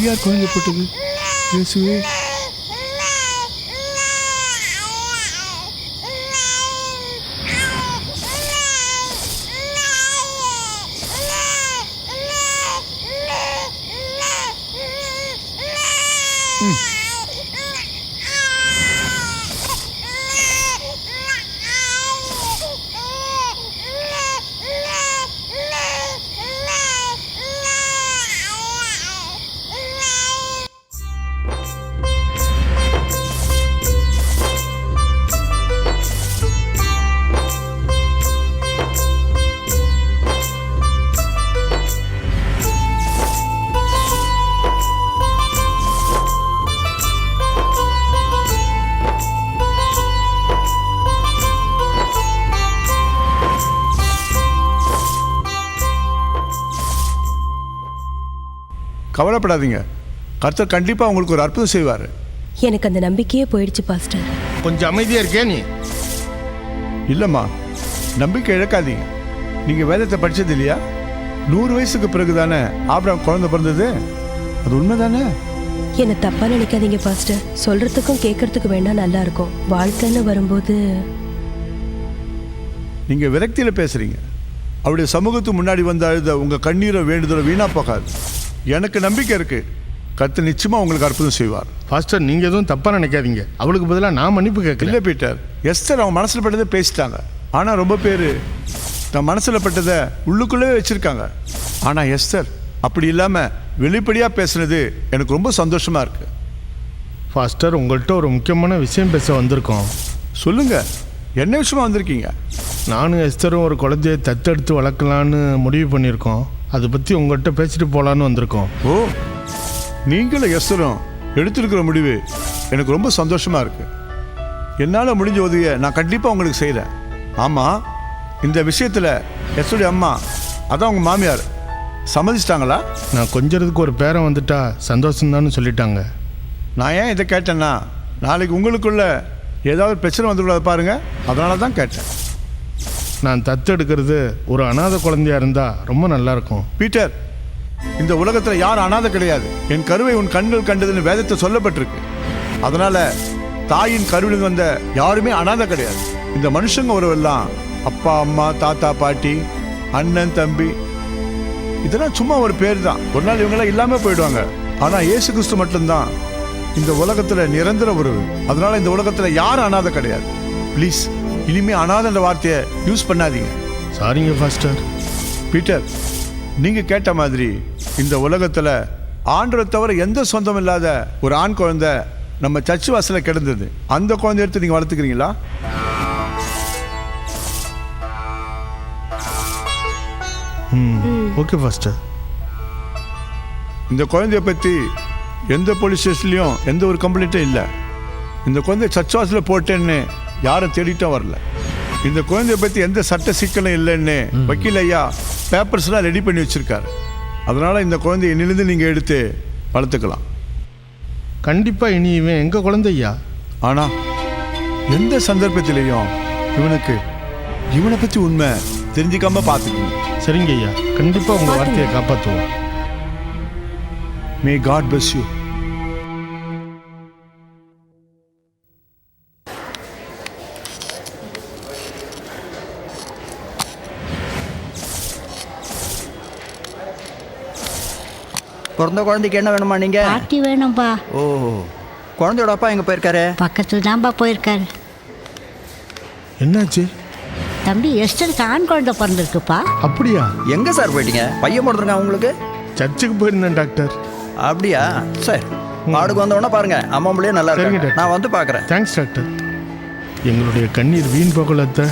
யார் குழந்தை போட்டது? இயேசுவே. கவலைப்படாதீங்க, கர்த்தர் கண்டிப்பாக உங்களுக்கு ஒரு அற்புதம் செய்வார். எனக்கு அந்த நம்பிக்கையே போயிடுச்சு பாஸ்டர். கொஞ்சம் அமைதியாக இருக்கே நீ. இல்லைம்மா, நம்பிக்கை இழக்காதீங்க. நீங்கள் வேதத்தை படித்தது இல்லையா? 100 வயசுக்கு பிறகு தானே ஆபிரகாம் குழந்தை பிறந்தது. அது உண்மை தானே? என்னை தப்பாக நினைக்காதீங்க பாஸ்டர். சொல்கிறதுக்கும் கேட்கறதுக்கும் வேணா நல்லா இருக்கும். வாழ்க்கைன்னு வரும்போது நீங்கள் விரக்தியில் பேசுகிறீங்க. அவருடைய சமூகத்துக்கு முன்னாடி வந்து அழுத உங்கள் கண்ணீரை வேண்டுதலை வீணாக போகாது. எனக்கு நம்பிக்கை இருக்கு, கர்த்தர் நிச்சயமா உங்களுக்கு அற்புதம் செய்வார். பாஸ்டர், நீங்கள் எதுவும் தப்பாக நினைக்காதீங்க. அவளுக்கு பதிலாக நான் மன்னிப்பு கேட்கல. இல்லை பீட்டர், எஸ்தர் அவங்க மனசில் பட்டதை பேசிட்டாங்க. ஆனால் ரொம்ப பேர் தன் மனசில் பட்டதை உள்ளுக்குள்ளே வச்சுருக்காங்க. ஆனால் எஸ்தர் அப்படி இல்லாமல் வெளிப்படையாக பேசுனது எனக்கு ரொம்ப சந்தோஷமாக இருக்குது. பாஸ்டர், உங்கள்கிட்ட ஒரு முக்கியமான விஷயம் பேச வந்திருக்கோம். சொல்லுங்கள், என்ன விஷயமா வந்திருக்கீங்க? நானும் எஸ்தரும் ஒரு குழந்தையை தத்தெடுத்து வளர்க்கலான்னு முடிவு பண்ணியிருக்கோம். அதை பற்றி உங்கள்கிட்ட பேசிட்டு போகலான்னு வந்திருக்கோம். ஓ, நீங்களும் எஸ்தரும் எடுத்திருக்கிற முடிவு எனக்கு ரொம்ப சந்தோஷமாக இருக்குது. என்னால் முடிஞ்ச உதவியை நான் கண்டிப்பாக உங்களுக்கு செய்கிறேன். ஆமாம், இந்த விஷயத்தில் எஸ்தருடைய அம்மா, அதான் உங்கள் மாமியார், சம்மதிச்சிட்டாங்களா? நான் கொஞ்சறதுக்கு ஒரு பேரன் வந்துட்டா சந்தோஷம்தான்னு சொல்லிட்டாங்க. நான் ஏன் இதை கேட்டேன்னா, நாளைக்கு உங்களுக்குள்ள ஏதாவது பிரச்சனை வந்துக்கூடாது பாருங்கள், அதனால தான் கேட்டேன். நான் தத்தெடுக்கிறது ஒரு அனாதை குழந்தையா இருந்தால் ரொம்ப நல்லாயிருக்கும். பீட்டர், இந்த உலகத்தில் யார் அனாதை கிடையாது. என் கருவை உன் கண்கள் கண்டதுன்னு வேதத்தை சொல்லப்பட்டிருக்கு. அதனால் தாயின் கருவில் வந்த யாருமே அனாதை கிடையாது. இந்த மனுஷங்க உறவெல்லாம் அப்பா அம்மா தாத்தா பாட்டி அண்ணன் தம்பி இதெல்லாம் சும்மா ஒரு பேர் தான். ஒரு நாள் இவங்கெல்லாம் இல்லாமல் போயிடுவாங்க. ஆனால் இயேசு கிறிஸ்து மட்டும்தான் இந்த உலகத்தில் நிரந்தர உறவு. அதனால் இந்த உலகத்தில் யாரும் அனாதை கிடையாது. ப்ளீஸ், இனிமேல் அனாதைன்ற வார்த்தையை யூஸ் பண்ணாதீங்க. சாரிங்க பாஸ்டர். பீட்டர், நீங்கள் கேட்ட மாதிரி இந்த உலகத்தில் ஆண்டவரை தவிர எந்த சொந்தம் இல்லாத ஒரு ஆண் குழந்தை நம்ம சர்ச் வாசலில் கிடந்தது. அந்த குழந்தை எடுத்து நீங்கள் வளர்த்துக்கிறீங்களா? Okay pastor. இந்த குழந்தைய பற்றி எந்த போலீஸ் ஸ்டேஷன்லையும் எந்த ஒரு கம்ப்ளைண்ட்டும் இல்லை. இந்த குழந்தைய சர்ச் வாசலில் போட்டேன்னு யாரும் தேடிட்டும் வரல. இந்த குழந்தைய பற்றி எந்த சட்ட சிக்கலும் இல்லைன்னு வக்கீல் ஐயா பேப்பர்ஸ்லாம் ரெடி பண்ணி வச்சுருக்காரு. அதனால் இந்த குழந்தைய என்னிலிருந்து நீங்கள் எடுத்து வளர்த்துக்கலாம். கண்டிப்பாக இனி இவன் எங்கள் குழந்தையா. ஆனால் எந்த சந்தர்ப்பத்திலையும் இவனை பற்றி உண்மை தெரிஞ்சிக்காம பார்த்துக்கணும். சரிங்க ஐயா, கண்டிப்பாக உங்கள் வார்த்தையை காப்பாற்றுவோம். May God bless you. பிறந்த குழந்தைக்கு என்ன வேணுமா நீங்க? பாட்டி வேணும்பா. ஓ, குழந்தையோட அப்பா எங்க போயிருக்காரு? பக்கத்துல தான்ப்பா போயிருக்காரு. என்னாச்சு? தம்பி எஸ்டருக்கு ஆண் குழந்தை பிறந்திருக்குப்பா. அப்படியா? எங்க சார் போயிட்டீங்க? பையன் பிறந்திருக்கா உங்களுக்கு? சர்ச்சுக்கு போயிருந்தேன் டாக்டர். அப்படியா? சார், மாடுக்கு வந்தவொடனே பாருங்க, அம்மா பிள்ளையே நல்லா சரிங்க இருக்கு. டாக்டர். நான் வந்து பார்க்குறேன். Thanks doctor. எங்களுடைய கண்ணீர் வீண் போகலத்த.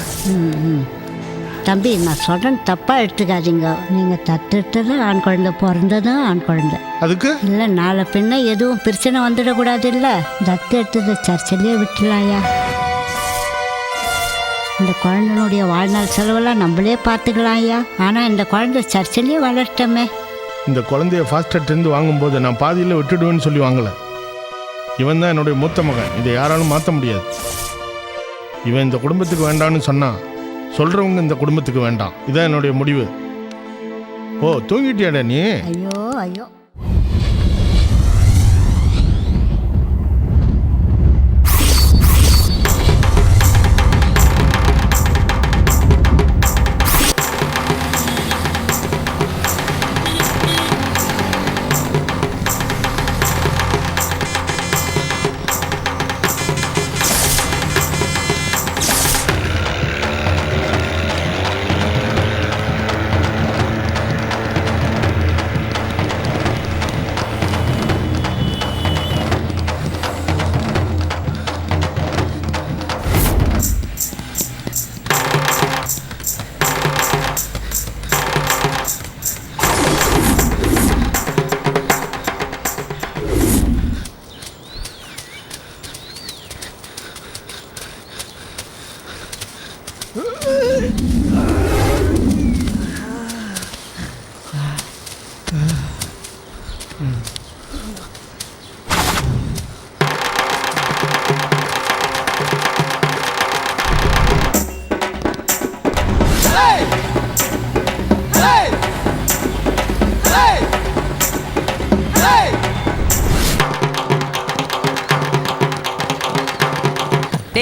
தம்பி, நான் சொல்றேன், தப்பா எடுத்துக்காதீங்க. நீங்க தத்தெடுத்தது ஆண் குழந்தை, பிறந்ததும் ஆண் குழந்தை. அதுக்கு இல்லை, நாளை பின்ன எதுவும் பிரச்சனை வந்துடக்கூடாது. இல்லை, தத்து எடுத்தது சர்ச்சிலேயே விட்டுலாயா. இந்த குழந்தைனுடைய வாழ்நாள் செலவெல்லாம் நம்மளே பார்த்துக்கலாம் ஐயா. ஆனால் இந்த குழந்தை சர்ச்சிலேயே வளர்த்தமே. இந்த குழந்தைய ஃபாஸ்டர்லேருந்து வாங்கும்போது நான் பாதியில் விட்டுடுவேன்னு சொல்லி வாங்கலை. இவன் தான் என்னுடைய மூத்த மகன். இதை யாராலும் மாற்ற முடியாது. இவன் இந்த குடும்பத்துக்கு வேண்டான்னு சொன்னான். சொல்கிறவங்க இந்த குடும்பத்துக்கு வேண்டாம். இதான் என்னுடைய முடிவு. ஓ, தூங்கிட்டியாடா நீ? ஐயோ ஐயோ.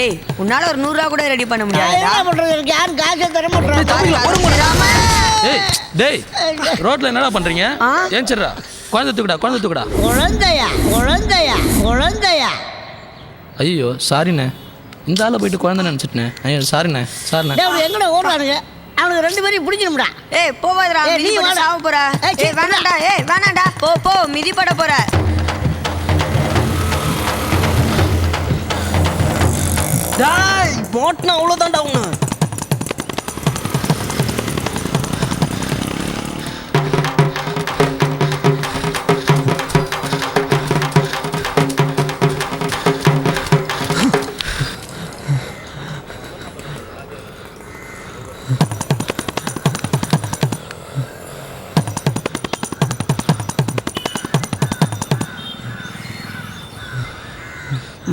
டேய் உன்னால ஒரு 100 ரூபா கூட ரெடி பண்ண நான் முடியாதுடா. என்ன பண்றது? எனக்கு யாரும் காசே தர மாட்டேறாங்க. ஏய் டேய் ரோட்ல என்னடா பண்றீங்க? ஏஞ்சிரா குழந்தை தூக்குடா. குழந்தையா ஐயோ சாரிண்ணே, இந்த ஆளை போயிட்டு குழந்தை நினச்சிட்டேன். ஐயோ சாரிண்ணே. டேய் அவனுக்கு எங்கடா ஓடுறானுங்க? அவனுக்கு 2 பேரையும் பிடிக்கணும்டா. ஏய் போவாதடா, ஏய், நீ மிதி வாடா. சாவ போற. ஏய், சீ, ஏய் வேணாம்டா. போ மிதி பட போற. டாய் போட்னா அவ்வளோதான்டா உன்னை.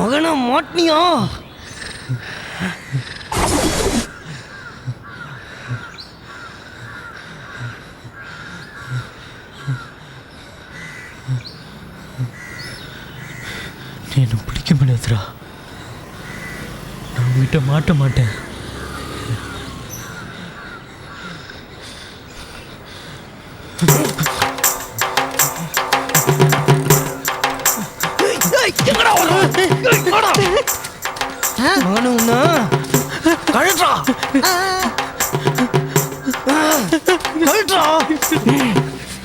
மகனா மாட்டினியா? என்னை பிடிக்க முடியாதுடா. நான் உங்ககிட்ட மாட்ட மாட்டேன். மகனுன்னா கழுற்றா.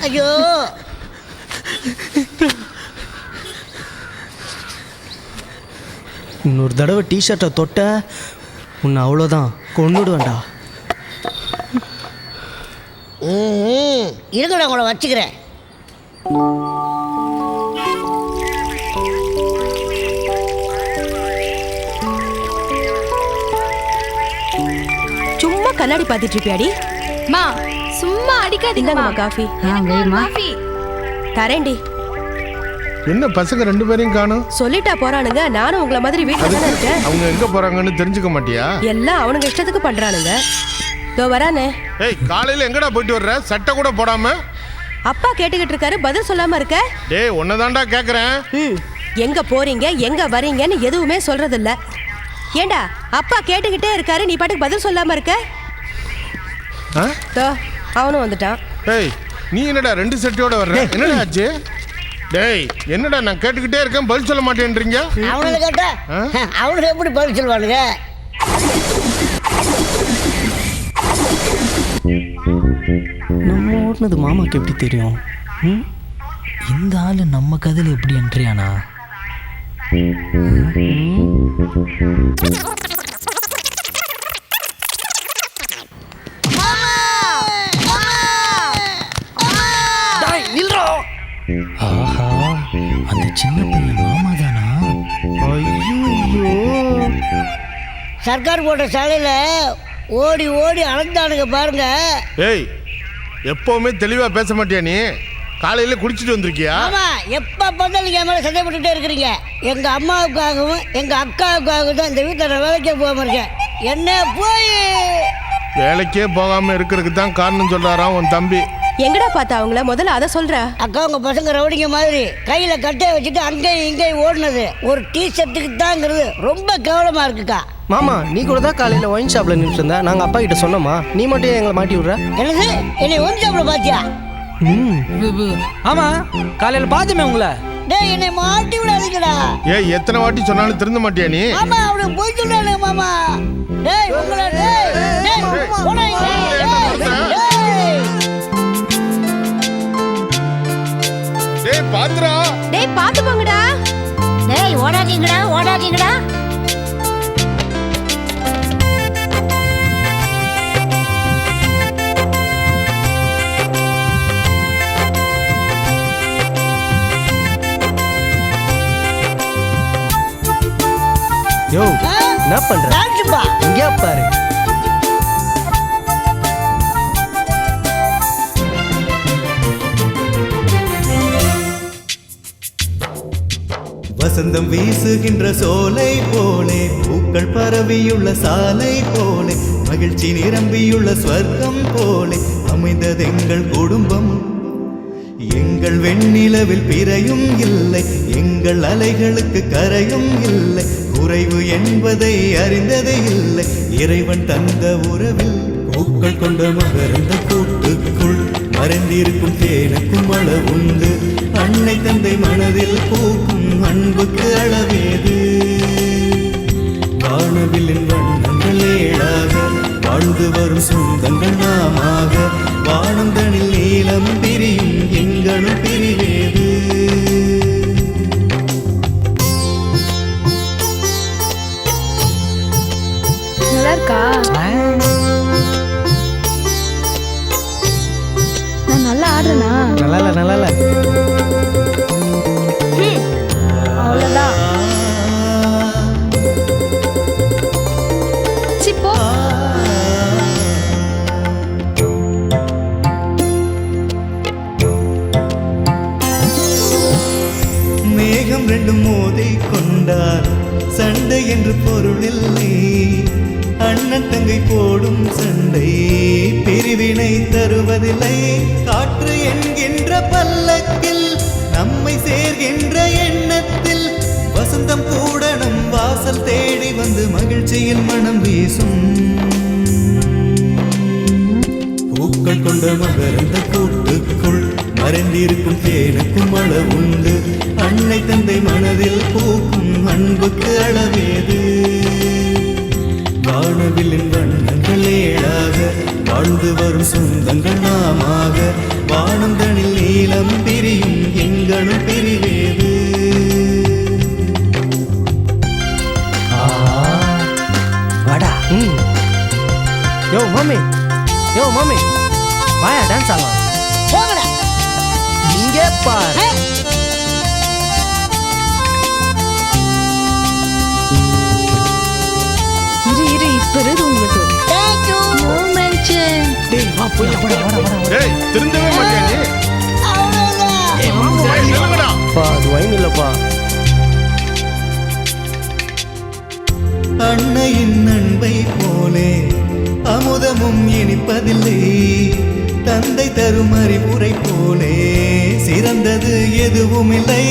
ஐயோ இன்னொரு தடவை டிஷர்ட்டை தொட்ட உன்னை அவ்வளோதான் கொன்னுடுவேன்டா. இருக்கடா உங்களை வச்சுக்கிறேன். சும்மா கண்ணாடி பார்த்துட்டு இருப்பியாடி? மா சும்மா அடிக்காதீங்க. இந்தாங்கம்மா காஃபி. காஃபி தரேன்டி. என்ன பசங்க 2 பேரையும் காணும்? சொல்லிட்டா போறானுங்க. நானும் உங்களை மாதிரி வீட்டுல தானே இருக்கேன். அவங்க எங்க போறாங்கன்னு தெரிஞ்சுக்க மாட்டியா? எல்லாம் அவனுங்க இஷ்டத்துக்கு பண்றானுங்க. தோ வரானே. ஏய் காலையில எங்கடா போயிட்டு வர்ற? சட்டை கூட போடாம. அப்பா கேட்டுக்கிட்டு இருக்காரு, பதில் சொல்லாம இருக்க. டேய் உன்னதான்டா கேக்குறேன். எங்க போறீங்க எங்க வரீங்கன்னு எதுவுமே சொல்றது இல்ல. ஏண்டா அப்பா கேட்டுக்கிட்டே இருக்காரு, நீ பாட்டுக்கு பதில் சொல்லாம இருக்க. தோ அவனும் வந்துட்டான். டேய் நீ என்னடா 2 சட்டையோட வர்ற? என்னடா ஆச்சு? டேய் என்னடா நான் கேட்டுக்கிட்டே இருக்கேன், பதில் சொல்ல மாட்டேன்றீங்க? அவனுக்கு கேட்டா அவனுக்கு எப்படி பதில் சொல்லுவானுங்க? நம்ம ஓட்டுனது மாமாக்கு எப்படி தெரியும்? இந்த ஆளு நம்ம கதையில் எப்படி என்ட்ரியானா? ஆஹா அந்த சின்ன பையன் மாமா தானா? சர்க்கார் போட்ட சாலையில ஓடி ஓடி அலைந்தானுங்க பாருங்க. ஏய் எப்பவுமே தெளிவா பேச மாட்டியா நீ? காலையில குடிச்சிட்டு வந்திருக்கியா? ஆமா, எப்ப பார்த்தாலும் நீங்க என் மேல சந்தேகப்பட்டுட்டே இருக்கிறீங்க. எங்க அம்மாவுக்காகவும் எங்க அக்காவுக்காகவும் தான் இந்த வீட்டில் நான் வேலைக்கே போகாம இருக்கேன். என்ன போய் வேலைக்கே போகாம இருக்கிறதுக்கு தான் காரணம் சொல்றாராம் உன் தம்பி. எங்கடா பார்த்தா அவங்கள? முதல்ல அதை சொல்ற. அக்கா உங்க பசங்க ரவுடிங்க மாதிரி கையில கட்டையை வச்சுட்டு அங்கேயும் இங்கேயும் ஓடுனது ஒரு டிஷர்ட்டுக்கு தாங்கிறது ரொம்ப கேவலமா இருக்குக்கா. மாமா நீ கூட தான் காலையில் ஒயின் ஷாப்பில் நின்றுட்டு இருந்த. நாங்கள் அப்பா கிட்ட சொன்னோமா, நீ மட்டும் ஏன் எங்களை மாட்டி விட்ற? என்னது என்னை ஒன் சாப்பிட பாத்தியா? ஆமா காலையில் பார்த்தமே உங்களை. டேய் என்னை மாட்டி விடாதீங்கடா. ஏய் எத்தனை வாட்டி சொன்னாலும் திருந்த மாட்டியா நீ? மாமா அவனுக்கு போய் சொல்றானே மாமா. டேய் உங்களை டேய் போடா இங்க. டேய் பாத்துடா. டேய் பாத்து போங்கடா. டேய் ஓடாதீங்கடா. யோ என்ன பண்ற? டான்ஸ்பா. இங்கே பாரு. வசந்தம் வீசுகின்ற சோலை போலே, பூக்கள் பரவியுள்ள சாலை போலே, மகிழ்ச்சி நிரம்பியுள்ள ஸ்வர்க்கம் போலே அமைந்தது எங்கள் குடும்பம். எங்கள் வெண்ணிலவில் பிறையும் இல்லை, எங்கள் அலைகளுக்கு கரையும் இல்லை. குறைவு என்பதை அறிந்ததே இல்லை. இறைவன் தந்த உறவில் பூக்கள் கொண்ட மகரந்த கூட்டுக்குள் மறைந்திருக்கும் தேனுக்கும் அளவுண்டு. அன்னை தந்தை மனதில் பூக்கும் அன்புக்கு அளவேது. வானவில்லின் வண்ணங்கள் ஏழாக வாழ்ந்து வரும் சொந்தங்கள் நாமாக. வானந்தனில் நீளம் பிரியும் எங்களும் பிரிவேது. நல்லா இருக்கா? நான் நல்லா ஆடுறேனா? நல்லா இல்ல அவ்வளவுதான். சி, போ. மேகம் ரெண்டும் மோதி கொண்டால் சண்டை என்று பொருள் இல்லை. அண்ணன் தங்கை போடும் சண்டை பிரிவினை தருவதில்லை. காற்று என்கின்ற பல்லக்கில் நம்மை சேர்கின்ற எண்ணத்தில் வசந்தம் கூட நம் வாசல் தேடி வந்து மகிழ்ச்சியில் மனம் வீசும். பூக்கள் கொண்ட மகரந்த கூட்டுக்குள் மறைந்திருக்கும் தேனுக்கும் அளவுண்டு. அன்னை தந்தை மனதில் பூக்கும் அன்புக்கு அளவேது. வானவில்லின் வண்ணங்கள் ஏழாக வாழ்ந்து வரும் சொந்தங்கள் நாமாக. வானந்தனில் நீளம் பிரியும் எங்களும் பிரிவேது. வாடா. யோ மாமி வாயா டான்ஸ் ஆடலாம். போகடா. இங்கே பாரு. இரு இப்ப இரு உங்களுக்கு. Thank you. No mention. டேய் வா போய் வாடா. ஏய் திருந்தவே மாட்டியா நீ? அவ்வளவுதான். ஏய், நில்லுங்கடா. பா அது வைன் இல்லப்பா. அன்னையின் அன்பை போலே அமுதமும் இனிப்பதில்லை. தந்தை தரும் அறிவுரை போலே சிறந்தது எதுவும் இல்லை.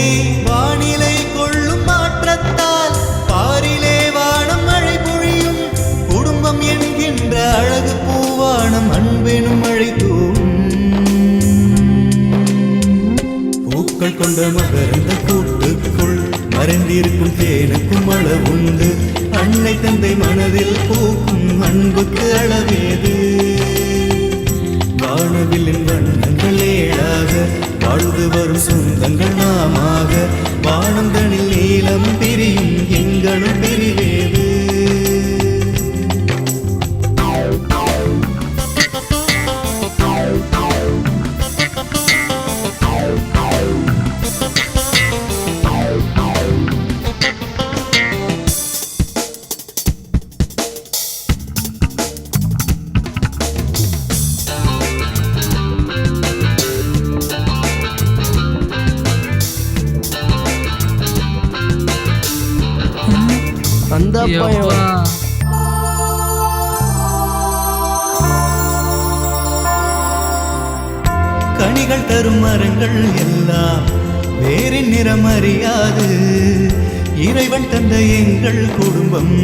வானிலை கொள்ளும் மாற்றத்தால் பாரிலே வானம் மழை பொழியும். குடும்பம் என்கின்ற அழகு பூவானம் அன்பெனும் மழை தூவும். பூக்கள் கொண்ட மகரந்த கூட்டுக்குள் மறைந்திருக்கும் தேனுக்கும் அளவுண்டு. அன்னை தந்தை மனதில் பூக்கும் அன்புக்கு அளவேது. வானவில்லின் வண்ணங்கள் ஏழாக வாழ்ந்து வரும் சொந்தங்கள் நாமாக. வானந்தனில் நீளம் பிரியும் எங்களும் பிரிவேது. அந்த பையன் கனிகள் தரும் மரங்கள் எல்லாம் வேறின் நிறம் அறியாது. இறைவன் தந்த எங்கள் குடும்பம்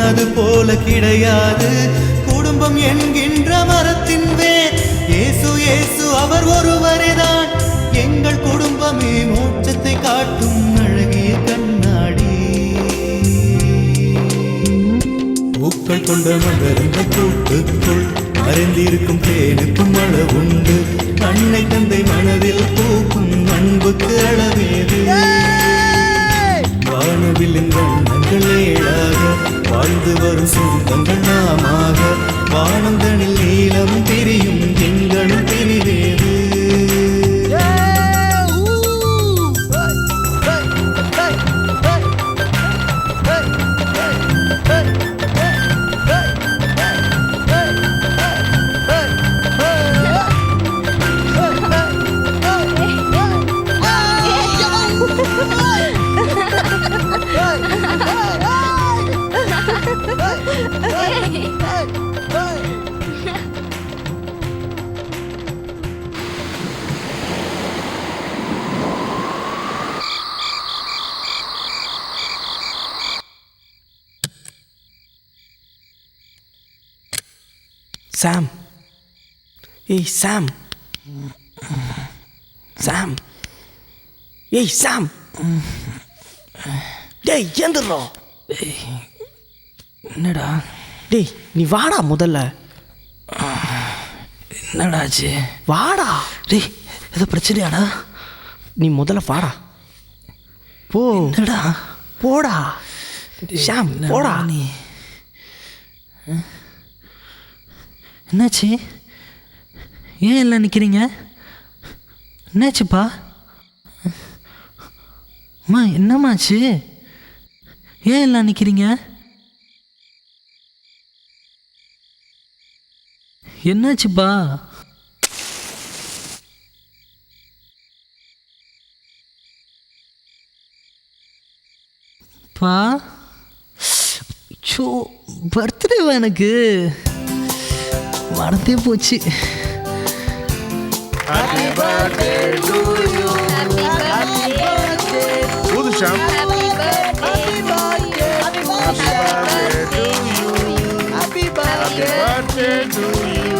அது போல கிடையாது. குடும்பம் என்கின்ற மரத்தின் வேர் இயேசு இயேசு அவர் ஒருவரேதான். எங்கள் குடும்பமே மோட்சத்தை காட்டும் அழகிய கண்ணாடி. பூக்கள் கொண்ட மகரந்த கூட்டுக்குள் மறைந்திருக்கும் தேனுக்கும் அளவுண்டு. அன்னை தந்தை மனதில் பூக்கும் அன்புக்கு அளவேது. வானவில்லின் வண்ணங்கள் ஏழாக வாழ்ந்து வரும் சொந்தங்கள் நாமாக. வானந்தனில் நீளம் பிரியும் எங்களும் பிரிவேது. சாம். ஏய் சாம். சாம். ஏய் சாம். டேய் ஏந்துடுறோம். என்னடா டேய் நீ வாடா முதல்ல. என்னடா ஆச்சு? வாடா. டேய் ஏதோ பிரச்சனையாடா? நீ முதல்ல வாடா. போ. என்னடா? போடா. ஷாம் போடா. நீ என்னாச்சு? ஏன் எல்லாம் நிற்கிறீங்க? என்னாச்சுப்பா? அம்மா என்னம்மாச்சு? ஏன் எல்லாம் நிற்கிறீங்க? என்னாச்சுப்பா? பா ஷோ பர்த்டேவா எனக்கு மறந்தே போச்சு. ஊது Sham. Happy birthday to you.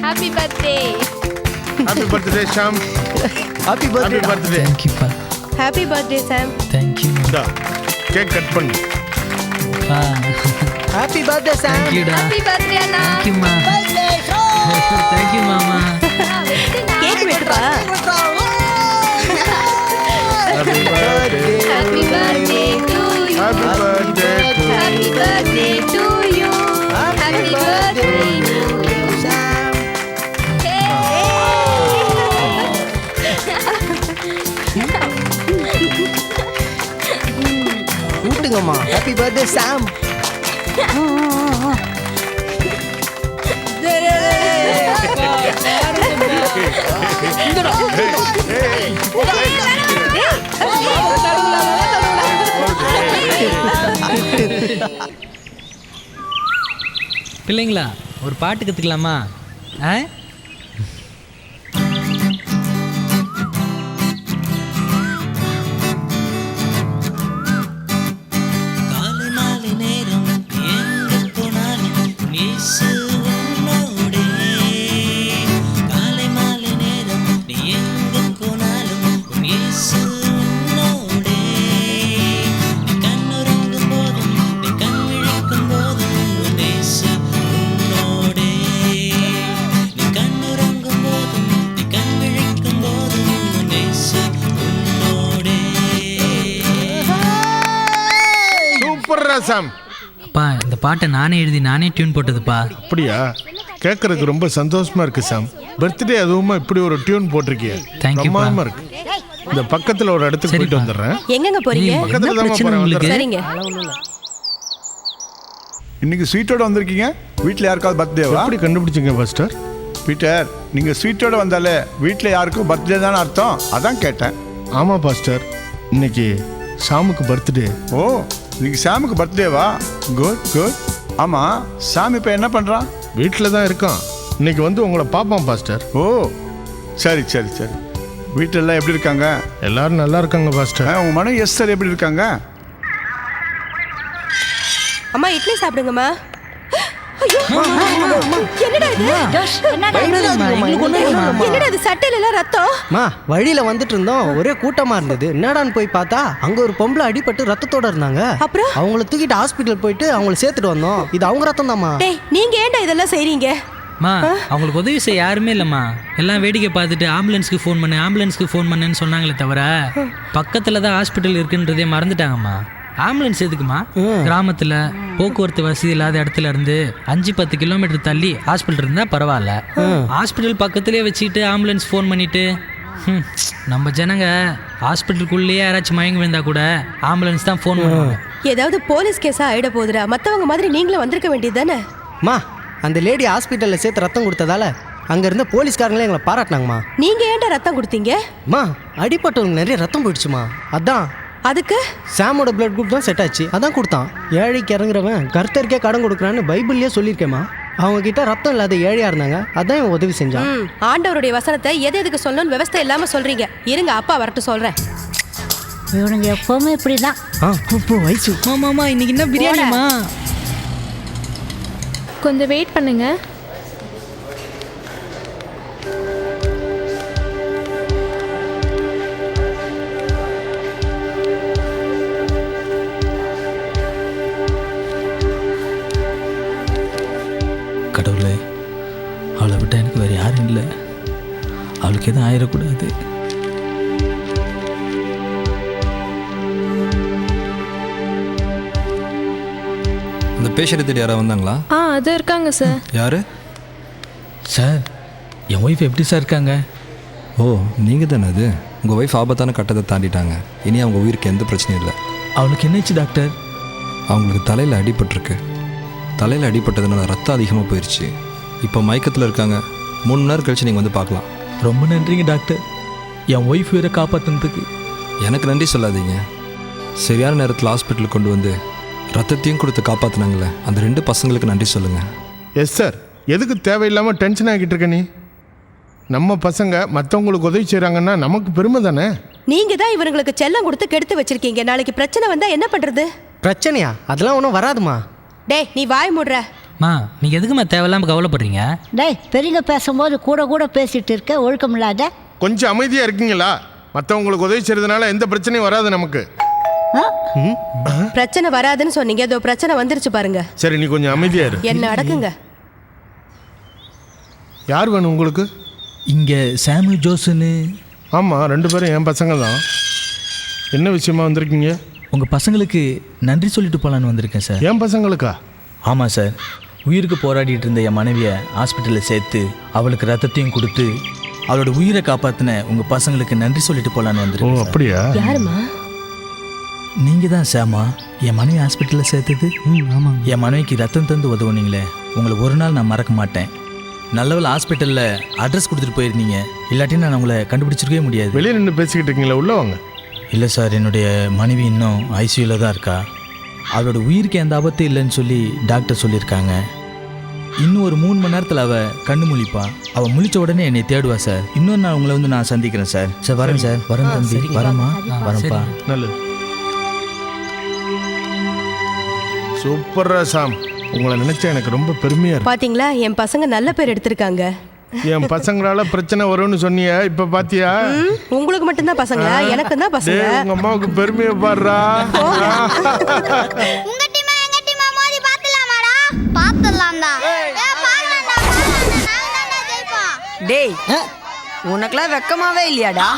Happy birthday. Happy birthday Sham. Happy Happy birthday. birthday. தேங்க்யூப்பா. Happy birthday Sam. தேங்க்யூ. இந்தா கேக் கட் பண்ணு. Happy birthday Sam. தேங்க்யூடா. ஹாப்பி பர்த்டே அண்ணா. தேங்க்யூம்மா. தேங்க்யூ மாமா. கேக் வெட்டுப்பா. Happy birthday. Happy birthday to you. Happy birthday to you. Happy birthday to you. Happy birthday to you Sam. கூட்டுங்கம்மா. Happy birthday Sam. பிள்ளைங்களா ஒரு பாட்டு கற்றுக்கலாமா? ஆ காலை மாலை நேரம் எங்கே போனாலும் இயேசு உன்னோடே. காலை மாலை நேரம் நீ எங்கே போனாலும் இயேசு உன்னோடே. நீ கண்ணுறங்கும் போதும் நீ கண் விழிக்கும் போதும் உன் இயேசு உன்னோடே. நீ கண்ணுறங்கும் போதும் நீ கண் விழிக்கும் போதும் உன் இயேசு உன்னோடே. சூப்பர் சாம். அப்பா இந்த பாட்டை நானே எழுதி நானே டியூன் போட்டதுப்பா. அப்படியா? கேட்கறதுக்கு ரொம்ப சந்தோஷமா இருக்கு சாம். பர்த்டே அதுவுமா இப்படி ஒரு டியூன் போட்டிருக்கிய. Thank you, பிரமாதமா இருக்கு. இந்த பக்கத்துல ஒரு இடத்துக்கு போயிட்டு வந்துடுறேன். எங்கங்க போறீங்க? என்ன பக்கத்துல தான் பிரச்சனை போறேன், உங்களுக்கு? சரிங்க. இன்னைக்கு ஸ்வீட்டோட வந்திருக்கீங்க. வீட்டில் யாருக்காவது பர்த்டேவா? எப்படி கண்டுபிடிச்சிங்க பாஸ்டர்? பீட்டர், நீங்க ஸ்வீட்டோட வந்தாலே வீட்டில் யாருக்கும் பர்த்டே தானே அர்த்தம். அதான் கேட்டேன். ஆமா பாஸ்டர், இன்னைக்கு சாமுக்கு பர்த்டே. ஓ, இன்னைக்கு சாமுக்கு பர்த்டேவா? Good good. ஆமா, சாம் இப்போ என்ன பண்றான்? வீட்டில் தான் இருக்கான். இன்னைக்கு வந்து உங்களை பார்ப்பான் பாஸ்டர். ஓ, சரி சரி சரி. வீட்டில் எல்லாம் எப்படி இருக்காங்க? எல்லாரும் நல்லா இருக்காங்க பாஸ்டர். உங்க மனைவி எஸ்தர் எப்படி இருக்காங்க? அம்மா இட்லி சாப்பிடுங்கம்மா. ஐயோ, என்னடா இது? என்னடா இது? சட்டையில எல்லாம் ரத்தம். மா வழியில வந்துட்டு இருந்தோம், ஒரே கூட்டமா இருந்தது. என்னடான்னு போய் பார்த்தா அங்க ஒரு பொம்பளை அடிபட்டு ரத்தத்தோட இருந்தாங்க. அப்புறம் அவங்கள தூக்கிட்டு ஹாஸ்பிட்டல் போயிட்டு அவங்கள சேர்த்துட்டு வந்தோம். இது அவங்க ரத்தம் தான்மா. டேய், நீங்க ஏன்டா இதெல்லாம் செய்றீங்க? மா அவங்களுக்கு உதவி செய்ய யாருமே இல்லைம்மா. எல்லாம் வேடிக்கை பார்த்துட்டு ஆம்புலன்ஸ்க்கு ஃபோன் பண்ணேன்னு சொன்னாங்களே தவிர பக்கத்தில் தான் ஹாஸ்பிட்டல் இருக்குன்றதே மறந்துட்டாங்கம்மா. ஆம்புலன்ஸ் எதுக்குமா? கிராமத்தில் போக்குவரத்து வசதி இல்லாத இடத்துல இருந்து 5-10 கிலோமீட்டர் தள்ளி ஹாஸ்பிட்டல் இருந்தால் பரவாயில்ல. ஹாஸ்பிட்டல் பக்கத்துலேயே வச்சுக்கிட்டு ஆம்புலன்ஸ் ஃபோன் பண்ணிட்டு நம்ம ஜனங்க ஹாஸ்பிட்டலுக்குள்ளேயே யாராச்சும் மயங்கி விழுந்தா கூட ஆம்புலன்ஸ் தான் ஃபோன் பண்ணுவாங்க. ஏதாவது போலீஸ் கேஸா ஆயிட போகுதுடா. மற்றவங்க மாதிரி நீங்களும் வந்திருக்க வேண்டியது தானே? மா அந்த லேடி ஹாஸ்பிட்டலில் சேர்த்து ரத்தம் கொடுத்ததால அங்கே இருந்த போலீஸ்காரங்களே எங்களை பாராட்டினாங்கம்மா. நீங்க ஏன்டா ரத்தம் கொடுத்தீங்க? மா அடிப்பட்டவங்க நிறைய ரத்தம் போயிடுச்சுமா. அதான் அதுக்கு சாமோட பிளட் குரூப் தான் செட் ஆச்சு. அதான் கொடுத்தான். ஏழைக்கு இறங்குறவன் கர்த்தருக்கே கடன் கொடுக்குறான்னு பைபிள்லேயே சொல்லியிருக்கேம்மா. அவங்க கிட்ட ரத்தம் இல்லாத ஏழையா இருந்தாங்க. அதான் இவன் உதவி செஞ்சான். ஆண்டவருடைய வசனத்தை எது எதுக்கு சொல்லணும்னு விவசாயம் இல்லாம சொல்றீங்க. இருங்க, அப்பா வரட்டும் சொல்றேன். இவனுங்க எப்பவுமே இப்படி தான். இப்போ வயசு மாமா இன்னைக்கு என்ன பிரியாணிமா? கொஞ்சம் வெயிட் பண்ணுங்க. கடவுளே, அவளை விட்டால் எனக்கு வேறு யாரும் இல்லை. அவளுக்கு எதுவும் ஆயிடக்கூடாது. அந்த பேஷண்ட் தேடி யாராவது வந்தாங்களா? அது இருக்காங்க சார். யாரு சார், என் ஒய்ஃப் எப்படி சார் இருக்காங்க? ஓ, நீங்கள் தானே அது. உங்கள் ஒய்ஃப் ஆபத்தான கட்டத்தை தாண்டிட்டாங்க. இனி அவங்க உயிருக்கு எந்த பிரச்சனையும் இல்லை. அவளுக்கு என்னாச்சு டாக்டர்? அவங்களுக்கு தலையில் அடிபட்டிருக்கு. தலையில் அடிபட்டதுனால ரத்தம் அதிகமாக போயிடுச்சு. இப்போ மயக்கத்தில் இருக்காங்க. 3 மணி நேரம் கழிச்சு நீங்கள் வந்து பார்க்கலாம். ரொம்ப நன்றிங்க டாக்டர், என் ஒய்ஃப் உயிரை காப்பாற்றினதுக்கு. எனக்கு நன்றி சொல்லாதீங்க. சரியான நேரத்தில் ஹாஸ்பிட்டலுக்கு கொண்டு வந்து ரத்தத்தையும் கொடுத்து காப்பாற்றினாங்களே, அந்த 2 பசங்களுக்கு நன்றி சொல்லுங்கள். Yes sir. எதுக்கு தேவையில்லாமல் டென்ஷன் ஆகிட்டு இருக்க நீ? நம்ம பசங்க மற்றவங்களுக்கு உதவி செய்கிறாங்கன்னா நமக்கு பெருமை தானே. நீங்க தான் இவங்களுக்கு செல்லம் கொடுத்து கெடுத்து வச்சிருக்கீங்க. நாளைக்கு பிரச்சனை வந்தா என்ன பண்றது? பிரச்சனையா? அதெல்லாம் ஒன்றும் வராதுமா. டேய், நீ வாய் மூடுற. மா நீங்கள் எதுக்குமா தேவையில்லாமல் கவலைப்படுறீங்க? டேய், பெரியங்க பேசும்போது கூட பேசிட்டு இருக்க, ஒழுக்கம் இல்லாத. கொஞ்சம் அமைதியாக இருக்கீங்களா? மற்றவங்களுக்கு உதவி செய்கிறதுனால எந்த பிரச்சனையும் வராது நமக்கு. பிரச்சனை வராதுன்னு சொன்னீங்க, அதோ பிரச்சனை வந்துருச்சு பாருங்க. சரி, நீ கொஞ்சம் அமைதியாக இரு. என்ன அடக்குங்க. யார் வேணும் உங்களுக்கு? இங்கே சாமு ஜோஸுன்னு. ஆமாம், 2 பேரும் என் பசங்க தான். என்ன விஷயமா வந்திருக்கீங்க? உங்கள் பசங்களுக்கு நன்றி சொல்லிட்டு போகலான்னு வந்திருக்கேன் சார். என் பசங்களுக்கா? ஆமாம் சார், உயிருக்கு போராடிட்டு இருந்த என் மனைவியை ஹாஸ்பிட்டலில் சேர்த்து அவளுக்கு ரத்தத்தையும் கொடுத்து அவளோட உயிரை காப்பாற்றின உங்கள் பசங்களுக்கு நன்றி சொல்லிட்டு போகலான்னு ஓ, வந்திருக்கேன் சார். அப்படியா? யாருமா? நீங்கள் தான் சாமா என் மனைவி ஹாஸ்பிட்டலில் சேர்த்தது. ஆமாம், என் மனைவிக்கு ரத்தம் தந்து உதவுனீங்களே, உங்களை ஒரு நாள் நான் மறக்க மாட்டேன். நல்லவேளை ஹாஸ்பிட்டலில் அட்ரஸ் கொடுத்துட்டு போயிருந்தீங்க, இல்லாட்டி நான் உங்களை கண்டுபிடிச்சிருக்கவே முடியாது. வெளியே நின்று பேசிக்கிட்டு இருக்கீங்களா? உள்ளே வாங்க. இல்லை சார், என்னுடைய மனைவி இன்னும் ஐசியூவில் தான் இருக்கா. அவளோட உயிருக்கு எந்த ஆபத்தும் இல்லைன்னு சொல்லி டாக்டர் சொல்லியிருக்காங்க. இன்னும் ஒரு 3 மணி நேரத்தில் அவள் கண்ணு முழிப்பா. அவள் முழிச்ச உடனே என்னை தேடுவா சார். இன்னொரு நாள் உங்களை வந்து நான் சந்திக்கிறேன் சார். சார் வரேன் சார். வரேன் தம்பி. வரேம்மா. வரேன்ப்பா. நல்லது. சூப்பரா சாம். உங்களை நினைச்சா எனக்கு ரொம்ப பெருமையா இருக்கு. பாத்தீங்களா, என் பசங்க நல்ல பேர் எடுத்திருக்காங்க. என் பசங்களால பிரச்சனை வரும்னு சொன்னிய, இப்ப பாத்தியா? உங்களுக்கு மட்டும்தான் பசங்க, எனக்கு தான் பசங்க. உங்க அம்மாவுக்கு பெருமையை பாடுறா. உங்க டீம் எங்க டீம் மோதி பாத்தலாமாடா? பாத்தலாம்டா. டேய், உனக்கெல்லாம் வெக்கமாவே இல்லையாடா?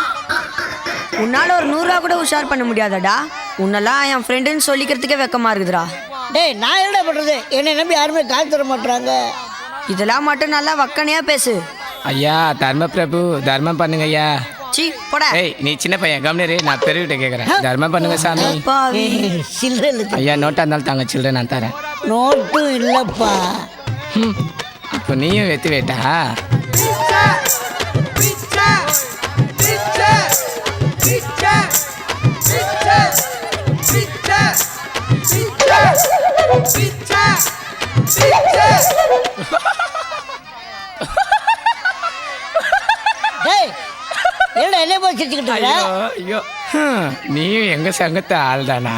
உன்னால ஒரு 100 ரூபா கூட உஷார் பண்ண முடியாதாடா? உன்னெல்லாம் என் ஃப்ரெண்டுன்னு சொல்லிக்கிறதுக்கே வெக்கமா இருக்குதுடா. டேய், நான் என்ன பண்ணுறது? என்னை நம்பி யாருமே காசு தர மாட்டுறாங்க. இதெல்லாம் மட்டும் நல்லா வக்கனையா பேசு. ஐயா, தர்ம பிரபு, தர்மம் பண்ணுங்க ஐயா. சீ போடா. ஏய், நீ சின்ன பையன், கம்னரு. நான் பெரியவிட்ட கேட்குறேன். தர்மம் பண்ணுங்க சாமி. பாவி. சில்லறை இல்லை. ஐயா, நோட்டா இருந்தாலும் தாங்க, சில்லறை நான் தரேன். நோட்டும் இல்லைப்பா. இப்போ நீயும் வெத்தி வேட்டா? டேய், என்னடா என்ன போய் சிரிச்சுக்கிட்டு இருக்க? ஐயோ, நீயும் எங்க சங்கத்து ஆள் தானா?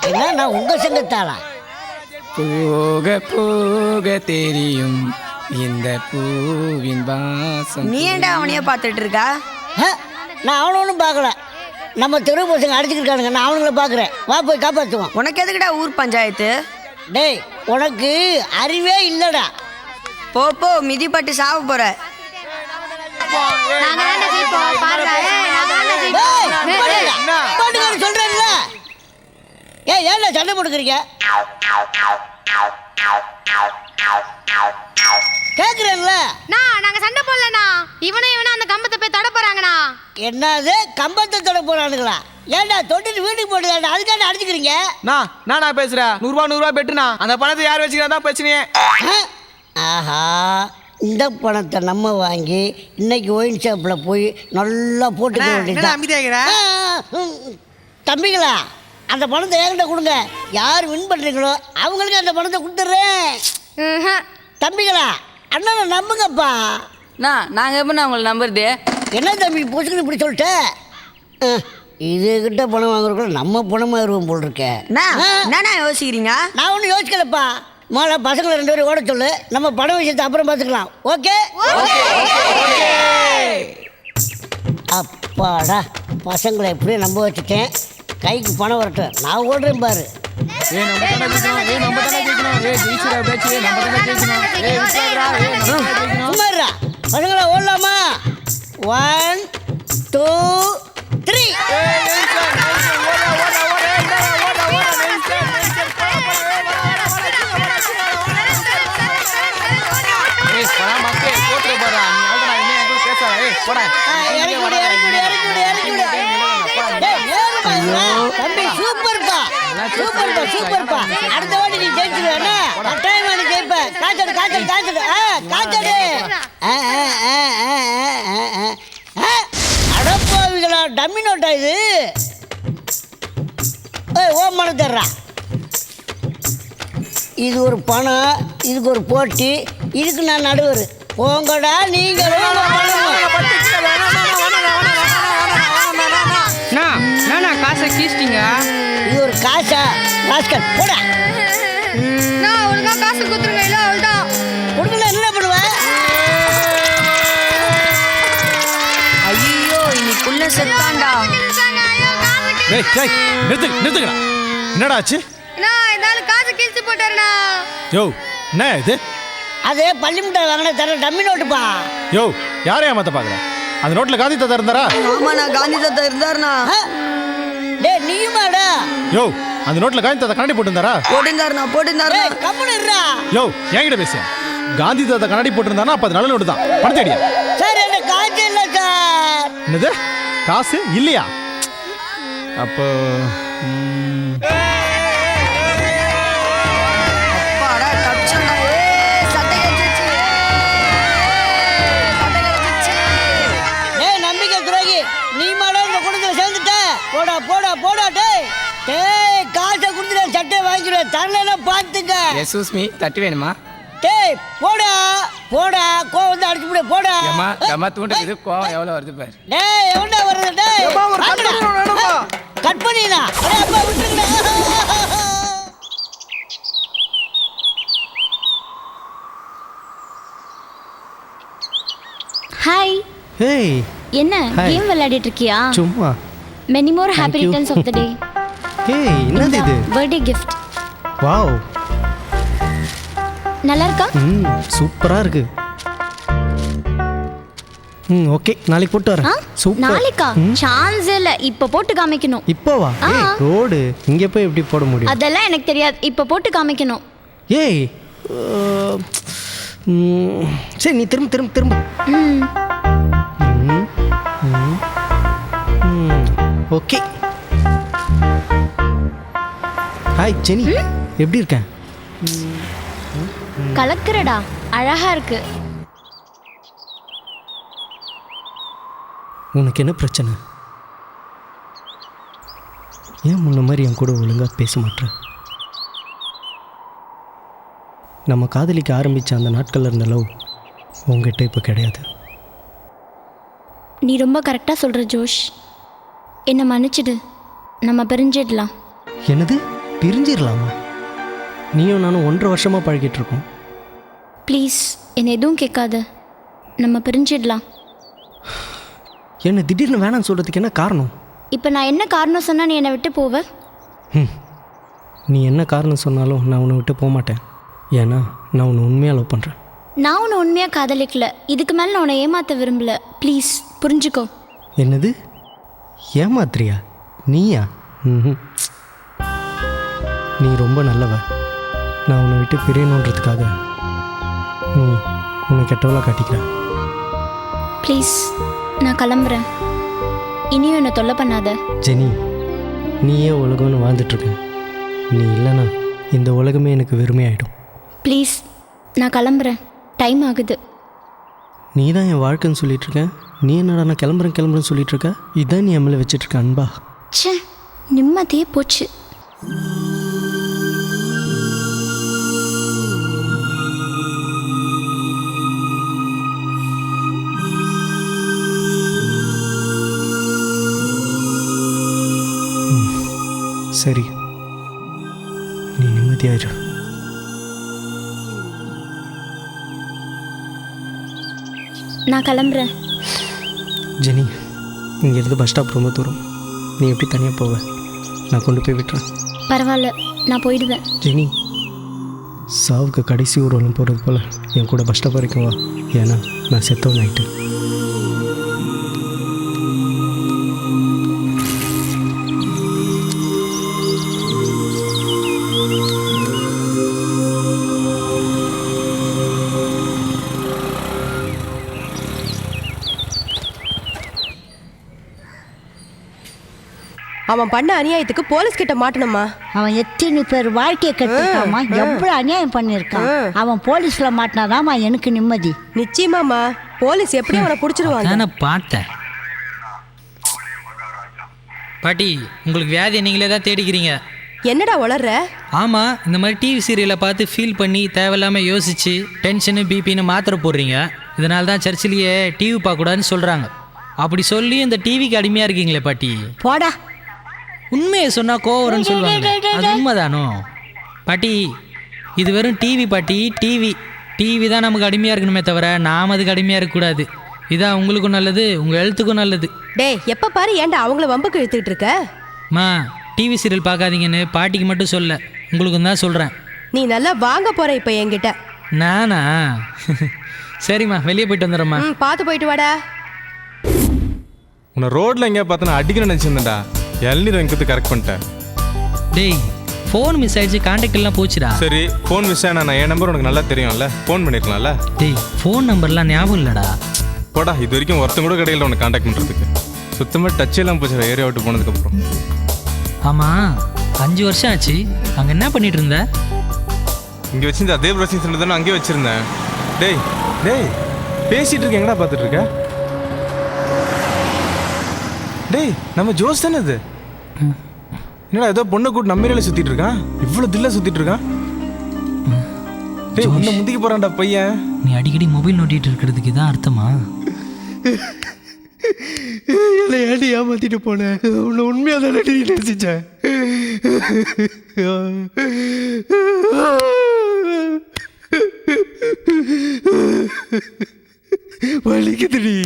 என்ன, நான் உங்க சங்கத்தாளா? போக போக தெரியும் இந்த பூவின் வாசம். நீ ஏன்டா அவனையே பார்த்துட்டு இருக்கா? நான் அவனை ஒன்றும் பார்க்கல. நம்ம தெரு பசங்க அடிச்சுக்கிட்டானுங்க, நான் அவனுங்கள பார்க்குறேன். வா போய் காப்பாற்றுவோம். உனக்கு எதுக்குடா ஊர் பஞ்சாயத்து? டேய், உனக்கு அறிவே இல்லைடா. போ மிதிப்பட்டு சாவ போற. சொல்றேன்ல, ஏன்டா சண்டை போட்டுக்கிறீங்க? கேக்குறேன்ல. நாங்க சண்டை போடலண்ணா. இவனை அந்த கம்பத்தை போய் தட போறாங்கண்ணா. என்னது கம்பத்தை தொட போறானுங்களா? ஏன்டா தொட்டுட்டு வீட்டுக்கு போட்டுதாண்டா, அதுக்காண்ட அடிச்சுக்கிறீங்க? நானா பேசுறேன். 100 ரூபா பெட்டுனா அந்த பணத்தை யார் வச்சுக்கிறதா பிரச்சனையே. ஆஹா, இந்த பணத்தை நம்ம வாங்கி இன்னைக்கு ஒயின் ஷாப்பில் போய் நல்லா போட்டுக்க வேண்டியது. தம்பிங்களா, அந்த பணத்தை என்கிட்ட கொடுங்க. யார் வின் பண்ணுறீங்களோ அவங்களுக்கு அந்த பணத்தை கொடுத்துட்றேன். தம்பிங்களா, அண்ணனை நம்புங்கப்பா. நாங்கள் எப்படி உங்களை நம்புறது? என்ன தம்பி பொசுக்குன்னு இப்படி சொல்லிட்டேன்? இதுகிட்ட பணம் வாங்குறதுக்குள்ள நம்ம பணமாக இருவோம் போல் இருக்க. என்ன யோசிக்கிறீங்க? நான் ஒன்றும் யோசிக்கலப்பா. முதல்ல பசங்களை 2 பேரும் ஓட சொல்லு. நம்ம பணம் விஷயத்தை அப்புறம் பார்த்துக்கலாம். ஓகே? அப்பாடா, பசங்களை எப்படியும் நம்ப வச்சுட்டேன். கைக்கு பணம் வரட்டும், நான் ஓடுறேன் பாரு. சும்மாடா பசங்களை ஓடலாமா? 1 2 3. தம்பி சூப்பர்ப்பா, சூப்பர்ப்பா, சூப்பர்ப்பா. அடுத்த வாட்டி நீ ஜெயிச்சிருவேன்னா கட்டாயமா நீ ஜெயிப்ப. காய்ச்சல் காய்ச்சல் காய்ச்சல் காய்ச்சல். அடப்பாவிகளா, டம்மி நோட்டா இது? ஓம் மனு தர்றா. இது ஒரு பணம், இதுக்கு ஒரு போட்டி, இதுக்கு நான் நடுவர். போங்கடா நீங்களும். காசை கீச்சிட்டீங்க. இது ஒரு காசா? ராஸ்கல் போடா. நான் ஒழுங்கா காசு குத்துருங்க, இல்ல அவ்வளவுதான். கொடுக்கல என்ன பண்ணுவேன்? ஐயோ, இன்னைக்குள்ள செத்தாண்டா. நிறுத்துக்கடா. என்னடா ஆச்சு? நான் இதனால காசு கிழிச்சு போட்டாருண்ணா. யோ, என்ன இது? அது பள்ளி மிட்டாய் வாங்கின தர டம்மி நோட்டுப்பா. யோ, யாரையா மாத்த பாக்குற? அந்த நோட்ல காந்தி தாத்தா இருந்தாரா? ஆமாண்ணா, காந்தி தாத்தா இருந்தாருண்ணா. டேய் நீயுமாடா? யோ, அந்த நோட்ல காந்தி தாத்தா கண்ணாடி போட்டிருந்தாரா? போட்டிருந்தாருண்ணா. கம்முனு இருடா. யோ, என்கிட்ட பேசு. காந்தி தாத்தா கண்ணாடி போட்டிருந்தானா அப்ப அது நல்ல நோட்டு தான். பணத்தை அடியா. சார் என்ன காசு இல்ல சார். என்னது? காசு இல்லையா? அப்போ அப்பாடா, தப்பிச்சோம்டா. சட்டை கழிச்சிச்சு. டேய் நம்பிக்கை துரோகி, நீ மாடா இந்த குடும்பத்துல சேர்ந்துட்ட. போடா போடா போடா. டேய் காசை கொடுத்துட்டு சட்டை வாங்கிடுவேன். தரலன்னா பார்த்துக்க. எஸ்கூஸ் மீ, தட்டு வேணுமா? டேய் போடா போடா, கோவம் வந்து அடிச்சு விடு. போடா. ஏமா தூண்டுறது கோவம் எவ்வளோ வருது பாரு. டேய் எவன்டா வருது? டேய் கட் பண்ணிடா. அடே அப்பா விட்டுங்கடா. ஹாய். ஹேய், என்ன Hi. கேம் விளையாடிட்டு இருக்கியா? சும்மா. Many more happy you. Returns of the day. Hey, என்னது இது? Birthday gift. வாவ், நல்லா இருக்கா? சூப்பரா இருக்கு. ஓகே, நாளைக்கு போட்டு வரேன். சூப்பர். நாளைக்கா? சான்ஸ் இல்ல, இப்ப போட்டு காமிக்கணும். இப்போவா? ஏய் ரோடு இங்க போய் எப்படி போட முடியும்? அதெல்லாம் எனக்கு தெரியாது, இப்ப போட்டு காமிக்கணும். ஏய் சரி, நீ திரும்ப திரும்ப திரும்ப. ஓகே. ஹாய் ஜெனி, எப்படி இருக்க? கலக்குறடா, அழகா இருக்கு. உனக்கு என்ன பிரச்சனை? ஏன் முன்ன மாதிரி என் கூட ஒழுங்காக பேச மாட்டேற? நம்ம காதலிக்க ஆரம்பித்த அந்த நாட்களில் இருந்த லவ் உங்ககிட்ட இப்போ கிடையாது. நீ ரொம்ப கரெக்டாக சொல்கிற ஜோஷ். என்னை மன்னிச்சிடு, நம்ம பிரிஞ்சிடலாம். என்னது பிரிஞ்சிடலாமா? நீயும் நானும் 1.5 வருஷமாக பழகிட்டு இருக்கோம். ப்ளீஸ் என்னை எதுவும் கேட்காத, நம்ம பிரிஞ்சிடலாம். என்ன திடீர்னு வேணான்னு சொல்கிறதுக்கு என்ன காரணம்? இப்போ நான் என்ன காரணம் சொன்னால் நீ என்னை விட்டு போவ? நீ என்ன காரணம் சொன்னாலும் நான் உன்னை விட்டு போக மாட்டேன். ஏன்னா நான் உன்னை உண்மையாக லவ் பண்ணுறேன். நான் உன்னை உண்மையாக காதலிக்கல, இதுக்கு மேலே நான் உன்னை ஏமாற்ற விரும்பல. ப்ளீஸ் புரிஞ்சுக்கோ. என்னது ஏமாத்துறியா? நீயா? நீ ரொம்ப நல்லவ. நான் உன்னை விட்டு பிரியணுன்றதுக்காக நீ உன்னை கெட்டவளாக காட்டிக்கிற. ப்ளீஸ் நான் கிளம்புறேன், இனியும் என்னை தொல்லை பண்ணாத. ஜெனி, நீயே உலகம்னு வாழ்ந்துட்டுருக்க. நீ இல்லைனா இந்த உலகமே எனக்கு வெறுமையாயிடும். ப்ளீஸ் நான் கிளம்புறேன், டைம் ஆகுது. நீ தான் என் வாழ்க்கைன்னு சொல்லிகிட்ருக்க. நீ என்னடா நான் கிளம்புறேன்னு சொல்லிகிட்ருக்க? இதான் நீ எம்எல்ஏ வச்சிட்ருக்க அன்பா? ச்சே, நிம்மதியே போச்சு. சரி, நீ நிம்மதியாயிரு. நான் கிளம்புறேன். ஜெனி, இங்கேருந்து பஸ் ஸ்டாப் ரொம்ப தூரம். நீ எப்படி தனியாக போவ? நான் கொண்டு போய் விட்டுறேன். பரவாயில்ல, நான் போயிடுவேன். ஜெனி, சாவுக்கு கடைசி ஊர்வலம் போகிறது போல் என் கூட பஸ் ஸ்டாப் வரைக்கும் வா. ஏன்னா நான் செத்தவன் ஆகிட்டேன். அவன் பண்ண அநியாயத்துக்கு போலீஸ் கிட்ட மாட்டணுமா? அவன் எத்தனை பேர் வாழ்க்கையை கட்டிருக்காமா, எவ்வளவு அநியாயம் பண்ணியிருக்கான். அவன் போலீஸ்ல மாட்டினாதாம்மா எனக்கு நிம்மதி. நிச்சயமாமா, போலீஸ் எப்படி அவனை பிடிச்சிருவாங்க. நான் பார்த்தேன். பாட்டி, உங்களுக்கு வியாதியை நீங்களே தான் தேடிக்கிறீங்க. என்னடா வளர்ற? ஆமாம், இந்த மாதிரி டிவி சீரியலை பார்த்து ஃபீல் பண்ணி தேவையில்லாமல் யோசிச்சு டென்ஷனு பிபின்னு மாத்திரை போடுறீங்க. இதனால தான் சர்ச்சிலேயே டிவி பார்க்கக்கூடாதுன்னு சொல்கிறாங்க. அப்படி சொல்லி இந்த டிவிக்கு அடிமையாக இருக்கீங்களே பாட்டி. போடா. உண்மையை சொன்னால் கோவம்னு சொல்லுவாங்க, அது உண்மைதானோ பாட்டி? இது வெறும் டிவி பாட்டி, டிவி தான் நமக்கு அடிமையாக இருக்கணுமே தவிர நாம் அதுக்கு அடிமையாக இருக்கக்கூடாது. இதான் உங்களுக்கும் நல்லது, உங்கள் ஹெல்த்துக்கும் நல்லது. டேய், எப்போ பாரு ஏன்டா அவங்கள வம்புக்கு இழுத்துக்கிட்டு இருக்க? மா, டிவி சீரியல் பார்க்காதீங்கன்னு பாட்டிக்கு மட்டும் சொல்ல, உங்களுக்கும் தான் சொல்கிறேன். நீ நல்லா வாங்க போற இப்போ என்கிட்ட. நானா? சரிம்மா, வெளியே போயிட்டு வந்துடுறேம்மா. பார்த்து போயிட்டு வாடா. உன்னை ரோட்டில் எங்கேயா பார்த்தா அடிக்கணும்னு நினச்சிருந்தேன்டா. இளநீர் எங்கிறது கரெக்ட் பண்ணிட்டேன். டேய், ஃபோன் மிஸ் ஆயிடுச்சு, கான்டாக்ட் எல்லாம் போச்சுடா. சரி, ஃபோன் மிஸ் ஆனா என் நம்பர் உனக்கு நல்லா தெரியும்ல, ஃபோன் பண்ணிருக்கலாம்ல. டேய், ஃபோன் நம்பர்லாம் ஞாபகம் இல்லைடா. போடா, இது வரைக்கும் ஒருத்தன் கூட கிடையில உனக்கு கான்டாக்ட் பண்ணுறதுக்கு. சுத்தமாக டச் எல்லாம் போச்சு ஏரியா விட்டு போனதுக்கப்புறம். ஆமாம், 5 வருஷம் ஆச்சு. அங்கே என்ன பண்ணிட்டு இருந்த? இங்கே வச்சிருந்த அதே ப்ரௌசிங் சென்டர் தானே அங்கேயே வச்சிருந்தேன். டேய் டேய், பேசிட்டு இருக்க, எங்கடா பார்த்துட்டு இருக்க? டேய், நம்ம ஜோஸ் தானே இது? என்னடா ஏதோ பொண்ணை கூட்டு நம்ம ஏரியாவில் சுற்றிட்டு இருக்கான், இவ்வளோ தில்ல சுற்றிட்டு இருக்கான். டேய், உன்னை முந்திக்க போகிறான்டா பையன். நீ அடிக்கடி மொபைல் நோட்டிட்டு இருக்கிறதுக்கு இதான் அர்த்தமா? என்னை ஏடி ஏமாத்திட்டு போனேன். உன்னை உண்மையாக தானே நேசிச்சேன். வலிக்குதுடி.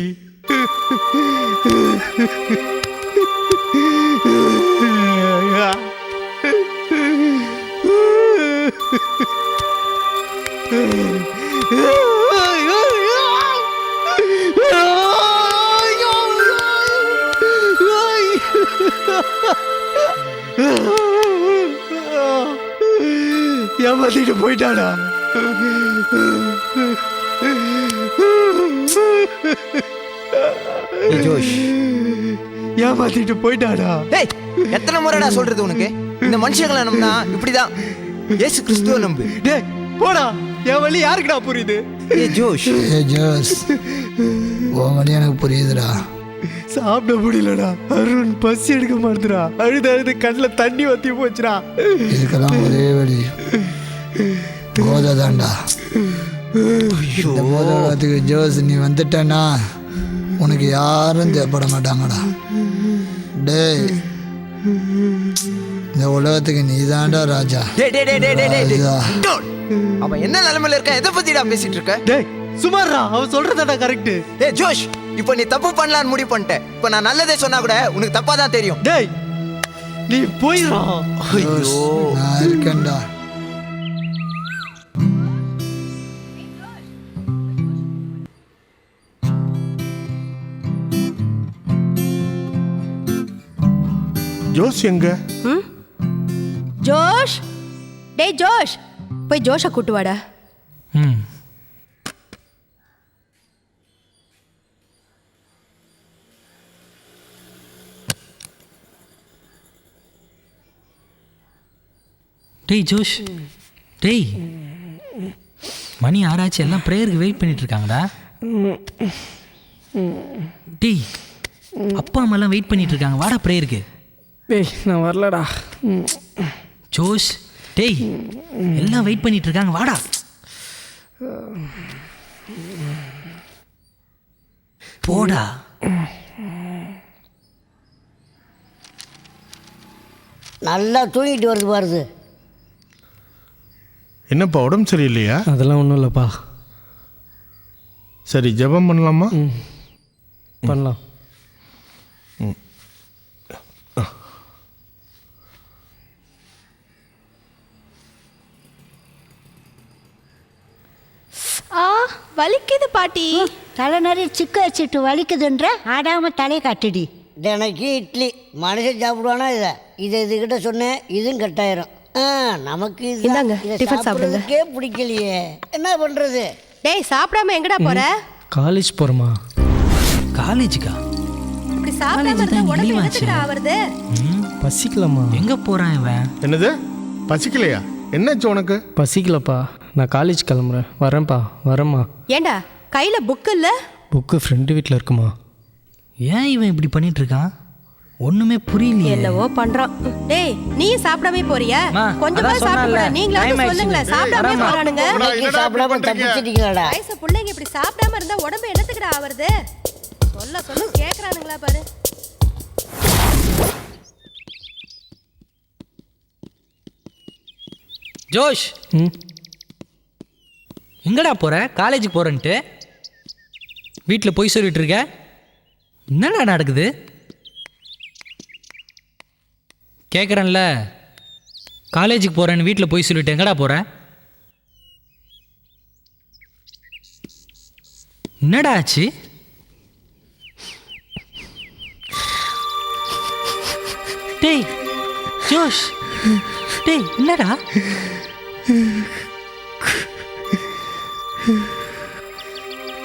ஏமாத்திட்டு போயிட்டாடா. ஜோஷ், ஏமாத்திட்டு போயிட்டாடா. டேய், எத்தனை முறைடா சொல்றது உனக்கு? இந்த மனுஷங்களை நம்பினா இப்படிதான். ஏசு கிறிஸ்துவ நம்பு. டேய் போடா, என் வழி யாருக்குடா புரியுது? ஜோஷ், உன் வழி எனக்கு புரியுதுடா. சாப்பிட முடியலடா. அருண் பசி எடுக்க மாட்டுறா. அழுது கண்ணில் தண்ணி வத்தி போச்சுடா. இதுக்கெல்லாம் ஒரே வழி கோதை தான்டா. இந்த போதத்துக்கு ஜோஸ் நீ வந்துட்டேன்னா உனக்கு யாரும் தேவைப்பட மாட்டாங்கடா. டேய், இந்த உலகத்துக்கு நீ தான்டா ராஜா. அவன் என்ன நிலைமையில இருக்க, எதை பத்திடா பேசிட்டு இருக்க? டேய் சுமாரா, அவன் சொல்றதாடா கரெக்ட். டேய் ஜோஷ், இப்போ நீ தப்பு பண்ணலான்னு முடிவு பண்ணிட்ட. இப்போ நான் நல்லதே சொன்னா கூட உனக்கு தப்பா தான் தெரியும். டேய், நீ போயிடா. நான் இருக்கேன்டா. ஜோஸ் எங்க? ஜோஷ், டேய் ஜோஷ், போய் ஜோஷை கூட்டு வாடா. டேய் ஜோஷ், டேய், மணி 6 ஆச்சு, எல்லாம் ப்ரேயருக்கு வெயிட் பண்ணிட்டு இருக்காங்கடா. டேய், அப்பா அம்மாலாம் வெயிட் பண்ணிட்டு இருக்காங்க, வாடா ப்ரேயருக்கு. டேய் நான் வரலடா. ஜோஷ், டேய், எல்லாம் வெயிட் பண்ணிட்டு இருக்காங்க, வாடா. போடா. நல்லா தூங்கிட்டு வருது பாருது. என்னப்பா உடம்பு சரியில்லையா? அதெல்லாம் ஒன்றும் இல்லைப்பா. சரி ஜெபம் பண்ணலாமா? பண்ணலாம். வலிக்குது பாட்டி. தலை நிறைய சிக்க வச்சுட்டு வலிக்குதுன்ற ஆடாமல் தலையை காட்டுடி. எனக்கு இட்லி மனுஷன் சாப்பிடுவானா இதை இதுகிட்ட சொன்னேன், இதுவும் கட்டாயிரும். நமக்கு இந்தாங்க, டிஃபன் சாப்பிடுங்க. பிடிக்கலையே, என்ன பண்ணுறது? டேய் சாப்பிடாம எங்கடா போற? காலேஜ் போகிறோமா? காலேஜுக்கா? இப்படி சாப்பிடாம இருந்தா உடம்பு என்னத்துக்குடா ஆவறது? பசிக்கலாமா? எங்கே போகிறான் இவன்? என்னது பசிக்கலையா? என்னாச்சு உனக்கு? பசிக்கலப்பா, நான் காலேஜ் கிளம்புறேன். வரேம்மா. ஏண்டா கையில புக் இல்ல? புக்கு ஃப்ரெண்டு வீட்டில் இருக்குமா. ஏன் இவன் இப்படி பண்ணிட்டு இருக்கான்? ஒண்ணுமே புரியலையே. என்னவோ பண்றான். டேய் நீ சாப்பிடாம போறியா? கொஞ்சமா சாப்பிடுடா. நீங்களாவது சொல்லுங்க. சாப்பிடாம போறானுங்க. சாப்பிடாம தப்பிச்சிட்டீங்களாடா? வயசு பிள்ளைங்க இப்படி சாப்பிடாம இருந்தா உடம்பு என்னத்துக்குடா ஆவறது? சொல்ல கேக்குறானுங்களா பாரு. ஜோஷ், எங்கடா போற? காலேஜுக்கு போறேன்ட்டு வீட்டில் போய் சொல்லிட்டு இருக்க. என்னடா நடக்குது? கேட்குறேன்ல, காலேஜுக்கு போகிறேன்னு வீட்டில் போய் சொல்லிட்டு எங்கடா போகிற? என்னடா ஆச்சு? டேய் ஜோஷ், டேய் என்னடா?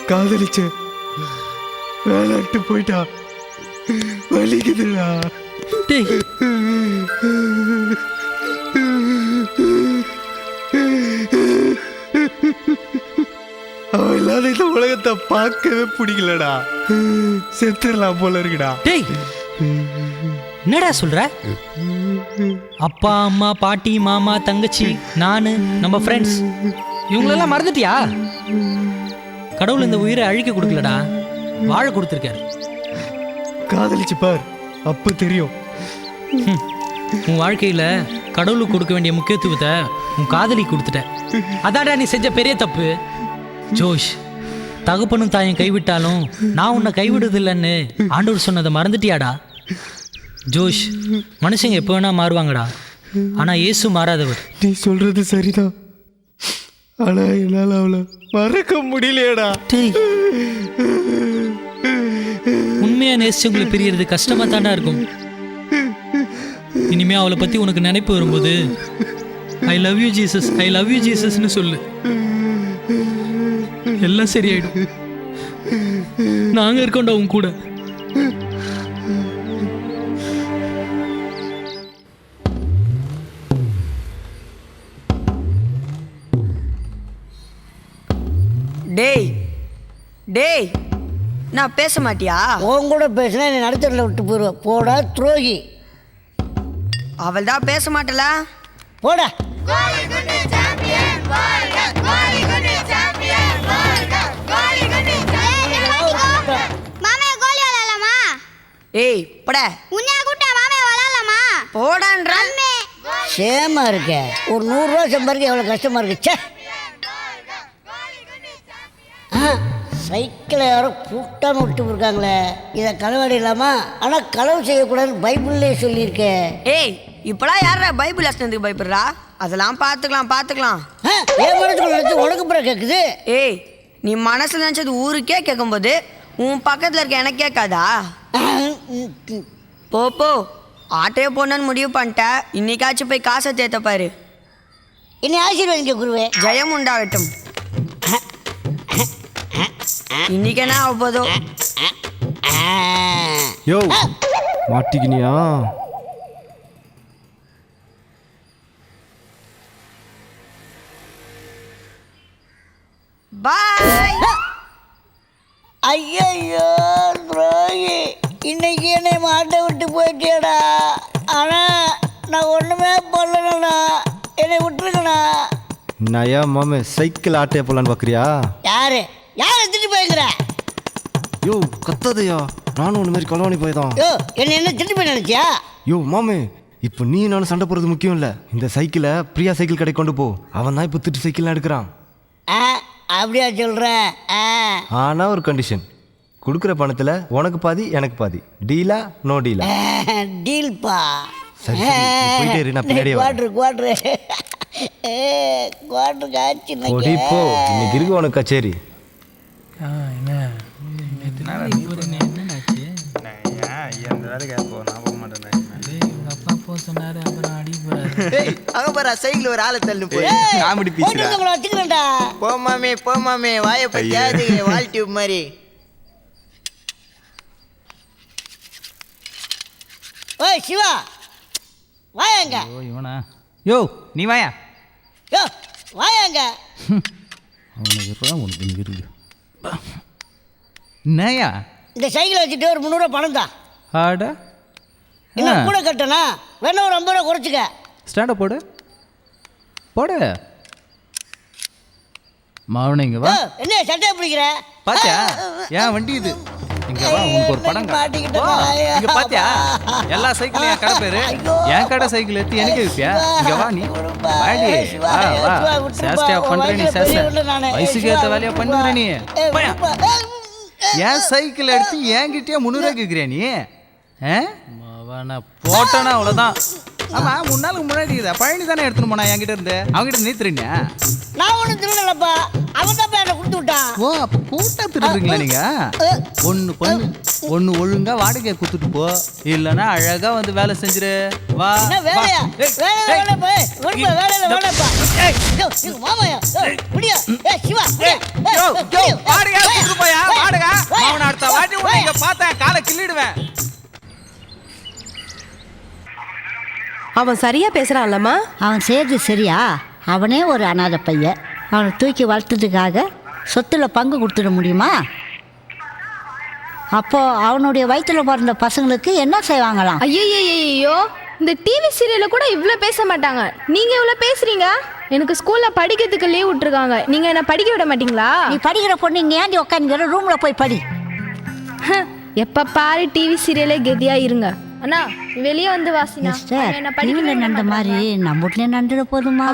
காதலிச்ச வேலைட்டு போயிட்டா, வலிக்குதுடா. டேய் அவன் இல்லாத இந்த உலகத்தை பார்க்கவே பிடிக்கலடா. செத்துடலாம் போல இருக்குடா. டேய் என்னடா சொல்ற? அப்பா அம்மா பாட்டி மாமா தங்கச்சி நான் நம்ம ஃப்ரெண்ட்ஸ் இவங்களெல்லாம் மறந்துட்டியா? கடவுள் இந்த உயிரை அழிக்க கொடுக்கலடா, வாழ கொடுத்துருக்காரு. காதலிச்சு பார், அப்ப தெரியும். உன் வாழ்க்கையில கடவுளுக்கு கொடுக்க வேண்டிய முக்கியத்துவத்தை உன் காதலி கொடுத்துட்ட. அதாடா நீ செஞ்ச பெரிய தப்பு. ஜோஷ், தகப்பனும் தாயும் கைவிட்டாலும் நான் உன்னை கைவிடுதில்லைன்னு ஆண்டவர் சொன்னதை மறந்துட்டியாடா? ஜோஷ், மனுஷங்க எப்போ வேணா மாறுவாங்கடா, ஆனா இயேசு மாறாதவர். நீ சொல்றது சரிதான், ஆனா என்னால அவளை மறக்க முடியலையடா. உண்மையா நேசிச்சவங்களை பிரியறது கஷ்டமா தாண்டா இருக்கும். இனிமே அவளை பத்தி உனக்கு நினைப்பு வரும்போது I love you Jesus, I love you ஜீசஸ்னு சொல்லு. எல்லாம் சரியாயிடும். நாங்க இருக்கோம்டா உன் கூட. டேய் டேய், நான் பேச மாட்டியா? உன் கூட பேசினா என்னை நடுத்தரில் விட்டு போயிடுவேன். போடா துரோகி. அவள் தான் பேச மாட்டல. போடா. ஏய் பட, போடான்ற சேமா இருக்க. ஒரு 100 ரூபா சம்பாதிக்க எவ்வளோ கஷ்டமா இருக்கு. சே, சைக்கிளை யாரோ கூட்டாமல் விட்டு போயிருக்காங்களே, இதை களவாடி இல்லாமா? ஆனால் களவு செய்யக்கூடாதுன்னு பைபிள்லேயே சொல்லியிருக்கேன். ஏய், இப்போலாம் யாரா பைபிள் அசனத்துக்கு பயப்படுறா? அதெல்லாம் பார்த்துக்கலாம். என் மனசுக்குள்ள நினச்சி உனக்கு பிறகு கேட்குது. ஏய், நீ மனசில் நினச்சது ஊருக்கே கேட்கும்போது உன் பக்கத்தில் இருக்க எனக்கு கேட்காதா? போ ஆட்டே போனன்னு முடிவு பண்ணிட்ட. இன்னைக்காச்சும் போய் காசை தேத்த பாரு. என்னை ஆசீர்வதிங்க குருவே. ஜெயம் உண்டாகட்டும். இன்னைக்கு என்ன ஆக போதோ? யோ, மாட்டிக்கினியா? பாய். ஐயோ துரோகி, இன்னைக்கு என்னை மாட்டை விட்டு போயிட்டியடா. ஆனால் நான் ஒன்றுமே பண்ணலண்ணா, என்னை விட்டுருக்கண்ணா. நயா மாமே, சைக்கிள் ஆட்டே போலான்னு பார்க்குறியா? யார் எடுத்துட்டு போயிருக்கிற? யோ கத்தாதையா, நானும் ஒன்று மாதிரி கலவாணி போய்தான். யோ, என்னை என்ன திருட்டு போய் நினைச்சியா? யோ மாமே, இப்போ நீ நானும் சண்டை போடுறது முக்கியம் இல்லை. இந்த சைக்கிளை பிரியா சைக்கிள் கடை கொண்டு போ. அவன் தான் இப்போ திட்டு சைக்கிள்லாம் எடுக்கிறான். அப்படியா சொல்ற? ஆனால் ஒரு கண்டிஷன், கொடுக்குற பணத்தில் உனக்கு பாதி எனக்கு பாதி. டீலா நோ டீலா? டீல்ப்பா. சரி சரி, நீ போயிட்டே இரு, நான் பின்னாடியே வரேன். குவாட்ரு காய்ச்சி ஓடி போ, இன்னைக்கு இருக்கு உனக்கு கச்சேரி. அங்க பாரு சைக்கிள் ஒரு ஆளை தள்ளு போய் காமெடி வச்சுக்கிறேன்டா. போமாமே வாயை பத்தியாது வால் டியூப் மாதிரி. ஓய் சிவா வாயாங்க. இவனா யோ நீ வாயா. யோ வாயாங்க. உனக்கு இருக்கு என்னயா இந்த சைக்கிள் வச்சுட்டு ஒரு 300 ரூபா பணம் தான். ஆட என்ன கூட கட்டணா? வேணா ஒரு 50 ரூபா குறைச்சிக்க. ஸ்டாண்டப் போடு போடு. மாவன இங்க வா. என்ன சட்டையை பிடிக்கிற? பாத்தியா ஏன் வண்டி இது? இங்க வா, உனக்கு ஒரு படம் இங்க பாத்தியா? எல்லா சைக்கிளும் என் கடை பேரு. என் கடை சைக்கிள் எடுத்து எனக்கு விப்பியா? இங்க வா நீ வாடி. வா வா சேஷ்டியா பண்ற நீ சேஷ்டா. வயசுக்கு ஏத்த வேலையா பண்ணுற நீ. என் சைக்கிள் எடுத்து என்கிட்டயே 300 ரூபாய் கேட்குறியா நீ? போட்டோன்னா அவ்வளோதான். ஆமா 3 நாளுக்கு முன்னாடி பழனி தானே எடுத்துன்னு போனா என்கிட்ட இருந்து. அவங்ககிட்ட நீத்துறீங்க. நான் ஒன்றும் திருடலப்பா, அவன் தான் என்ன கொடுத்து விட்டான். ஓ அப்போ கூட்டா திருடுறீங்களா நீங்க? ஒன்று ஒழுங்கா வாடகை கொடுத்துட்டு போ, இல்லைன்னா அழகா வந்து வேலை செஞ்சிரு. வா வேலையா வேலை போய் வேலையில வேலைப்பா. மாமாயா முடியா? சிவா வாடகை கொடுத்து போயா வாடகை. அவனை அடுத்த வாட்டி உனக்கு பார்த்தேன் காலை கிள்ளிடுவேன். அவன் சரியா பேசுறான்லம்மா? அவன் செய்யறது சரியா? அவனே ஒரு அனாதை பையன். அவனை தூக்கி வளர்த்ததுக்காக சொத்துல பங்கு கொடுத்துட முடியுமா? அப்போ அவனுடைய வயிற்றுல பிறந்த பசங்களுக்கு என்ன செய்வாங்களாம்? ஐயோ, இந்த டிவி சீரியல்ல கூட இவ்வளோ பேச மாட்டாங்க. நீங்க இவ்வளோ பேசுறீங்க. எனக்கு ஸ்கூல்ல படிக்கிறதுக்கு லீவ் விட்டுருக்காங்க. நீங்க என்ன படிக்க விட மாட்டீங்களா? நீ படிக்கிற பொண்ணு இங்கே ஏண்டி உட்காந்துக்கிற? ரூம்ல போய் படி. எப்ப பாரு டிவி சீரியலே கெதியா இருங்க. அண்ணா வெளியே வந்து வாசிங்க. டிவியில் நடந்த மாதிரி நம்ம வீட்லயே நடந்துட போதுமா?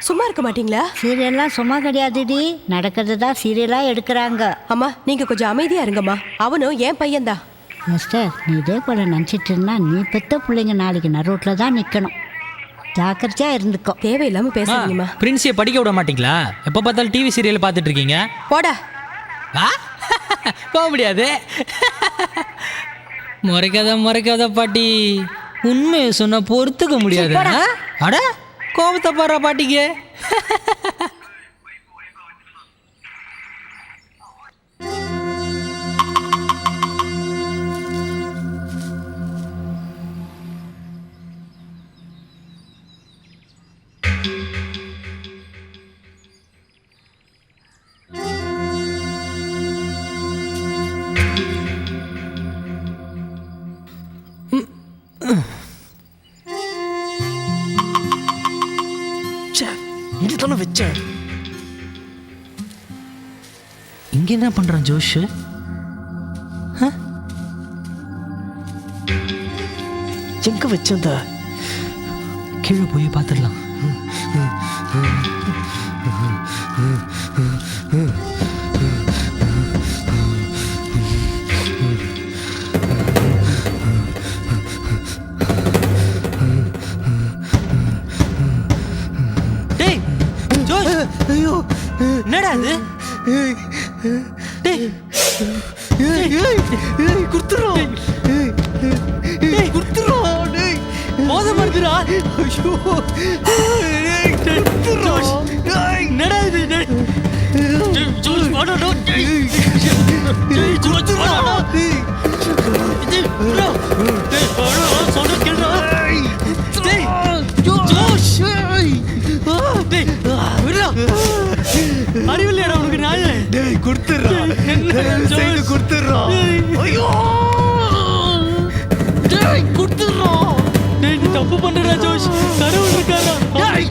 சும்மா இருக்க மாட்டீங்களா? சீரியல்லாம் சும்மா கிடையாதுடி, நடக்கிறது தான் சீரியலாக எடுக்கிறாங்க. அம்மா நீங்க கொஞ்சம் அமைதியா இருங்கம்மா. அவனும் என் பையன்தான். மிஸ்டர், நீ இதே போல நினச்சிட்டு இருந்தா நீ பெத்த பிள்ளைங்க நாளைக்கு நரோட்டில் தான் நிற்கணும். ஜாக்கிரதையா இருந்துக்கோ. தேவையில்லாம பேசாதீங்கம்மா. பிரின்சியை படிக்க விட மாட்டீங்களா? எப்போ பார்த்தாலும் டிவி சீரியல் பார்த்துட்டு இருக்கீங்க. போடா. போக முடியாது. முறைக்காத பாட்டி, உண்மையை சொன்ன பொறுத்துக்க முடியாது. அட கோபத்தை பாடுற பாட்டிக்கு. வச்சேன். இங்க என்ன பண்றான் ஜோஷ்? எங்க வச்சேன்டா? கீழே போய் பார்த்துடலாம். என்னடா அது? குடுத்துறோம் போத மறுதுரா. என்னடா இது? அறிவில்லையாடா உனக்கு? நாயே கொடுத்துடுறோம். தப்பு பண்றா ஜோஷ். கடவுள் இருக்காரா?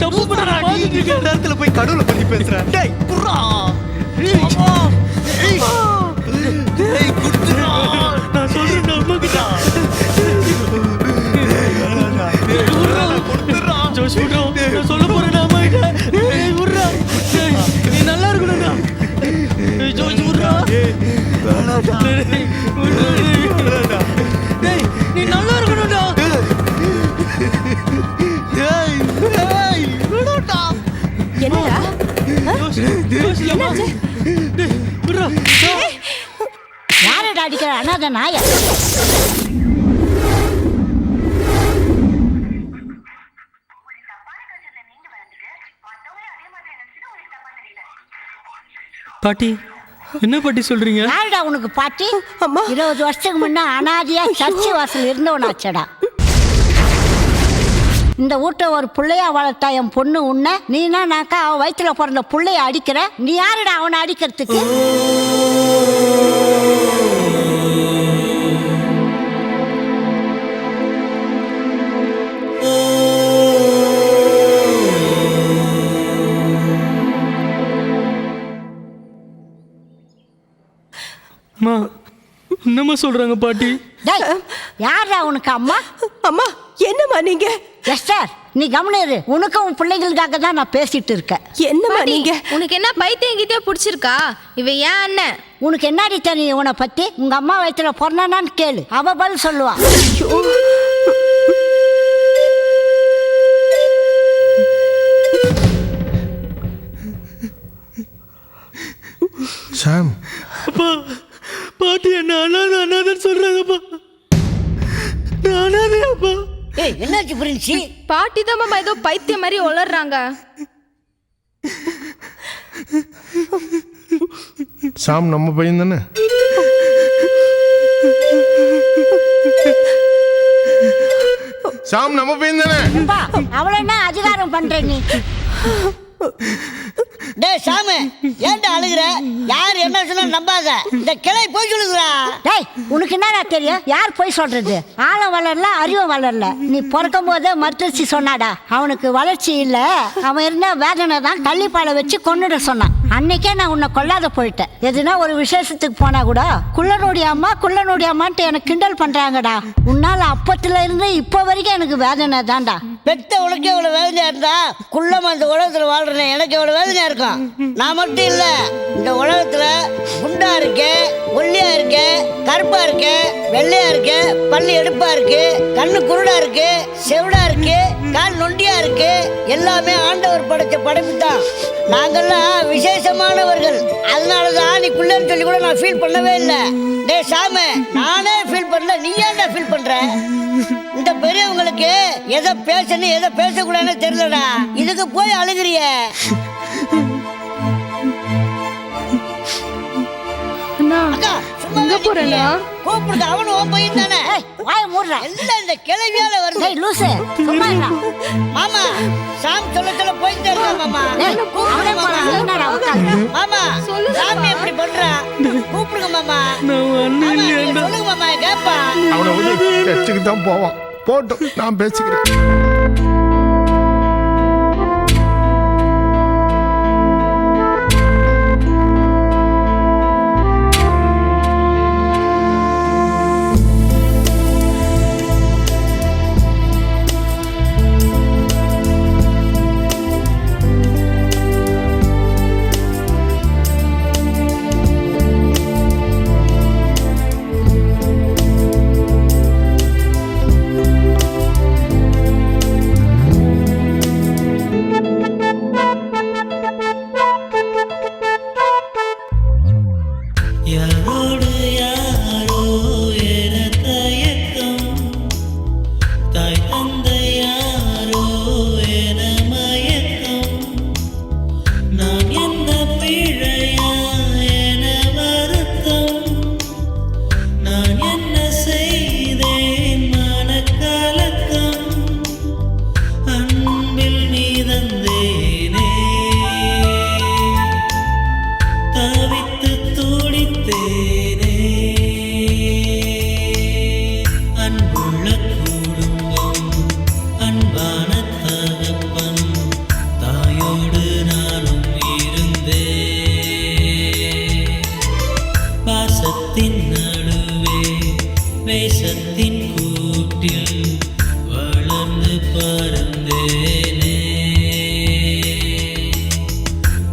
தப்பு பண்றா. நேரத்துல போய் கடவுளை பத்தி பேசுறேன். நான் சொல்றேன், நம்புகிட்டா. நீ நல்லா இருக்கணும்டா. என்னடா என்னாச்சு? யாரடா அடிக்கிற அனாதை நாய? பாட்டி என்ன பாட்டி சொல்றீங்க? யாருடா உனக்கு பாட்டி? 20 வருஷத்துக்கு முன்ன அனாதையா சர்ச்சு வாசல் இருந்தவனாச்சடா. இந்த வீட்டை ஒரு பிள்ளையா வளர்த்தா என் பொண்ணு உன்ன, நீனா நாக்கா அவன் வயிற்றுல பிறந்த பிள்ளைய அடிக்கிற. நீ யாருடா அவனை அடிக்கிறதுக்கு? அம்மா என்னம்மா சொல்றாங்க பாட்டி? யாரா உனக்கு அம்மா? அம்மா என்னம்மா நீங்க? எஸ்டர் நீ கவனிரு, உனக்கும் உன் பிள்ளைகளுக்காக தான் நான் பேசிட்டு இருக்கேன். என்னம்மா நீங்க? உனக்கு என்ன பைத்தியம் கிட்டே பிடிச்சிருக்கா? இவ ஏன் அண்ணன்? உனக்கு என்னடி தெரியும் இவனை பத்தி? உங்க அம்மா வயிற்றுல பிறந்தானான்னு கேளு, அவ பதில் சொல்லுவா. சாம், அப்பா பாட்டி என்ன அனாதன்னு சொல்றாங்கப்பா. நான் அனாதையாப்பா. ஏய் என்னாச்சு பிரின்சி? பாட்டி தான் மாமா ஏதோ பைத்தியம் மாதிரி உளறாங்க. சாம் நம்ம பையன் தானே? சாம் நம்ம பையன் தானே? அவளை என்ன அதிகாரம் பண்ற நீ? டேய் சாமு, ஏன்டா அழுகுற? யார் என்ன சொன்னா நம்பாத. இந்த கிளை போய் சொல்லுதுடா. டேய் உனக்கு என்னடா தெரியும்? யார் போய் சொல்றது? ஆழம் வளரல, அறிவும் வளரல. நீ பிறக்கும் போதே மருத்துவச்சி சொன்னாடா, அவனுக்கு வளர்ச்சி இல்ல, அவன் இருந்த வேதனை தான் கள்ளிப்பாலை வச்சு கொன்னுட சொன்னான். அன்னைக்கே நான் உன்னை கொல்லாத போயிட்டேன். எதுனா ஒரு விசேஷத்துக்கு போனா கூட குள்ளனுடைய அம்மான்ட்டு எனக்கு கிண்டல் பண்றாங்கடா. உன்னால அப்பத்துல இருந்து இப்ப வரைக்கும் எனக்கு வேதனை தான்டா. பெத்த உனக்கு எவ்வளவு வேதனையா இருந்தா குள்ளமா இந்த உலகத்துல வாழ்றேன் எனக்கு எவ்வளவு வேதனையா இருக்கும். நான் மட்டும் இல்ல, இந்த உலகத்துல குண்டா இருக்கு, ஒல்லியா இருக்கு, கருப்பா இருக்கு, வெள்ளையா இருக்கு, பல்லு எடுப்பா இருக்கு, கண்ணு குருடா இருக்கு, செவிடா இருக்கு, கால் நொண்டியா இருக்கு. எல்லாமே ஆண்டவர் படைச்ச படைப்பு தான். நாங்கெல்லாம் விசேஷமானவர்கள். அதனாலதான் நீ குள்ளன்னு சொல்லி கூட நான் ஃபீல் பண்ணவே இல்லை. டே சாமு, நானே ஃபீல் பண்ணல, நீ ஏன்டா ஃபீல் பண்ற? இந்த பெரியவங்களுக்கு எதை பேசணும் எதை பேசக்கூடாதுன்னு தெரியலடா. இதுக்கு போய் அழுகிறிய. அக்கா சும்மா போறேன்னா கூப்பிடுங்க, அவனு உன் பையன் தானே. வாய மூடுற. எல்லாம் இந்த கிளவியால வருது. டேய் லூசு, சும்மா இருடா. மாமா சாம் சொல்ல போயிட்டே இருக்கா மாமா. அவனே போறான், நீ என்னடா உட்கார்ந்து? மாமா சாமி எப்படி பண்றா? கூப்பிடுங்க மாமா. சொல்லுங்க மாமா, கேப்பா. அவனை வந்து சர்ச்சுக்கு தான் போவான். போட்டோம், நான் பேசிக்கிறேன்.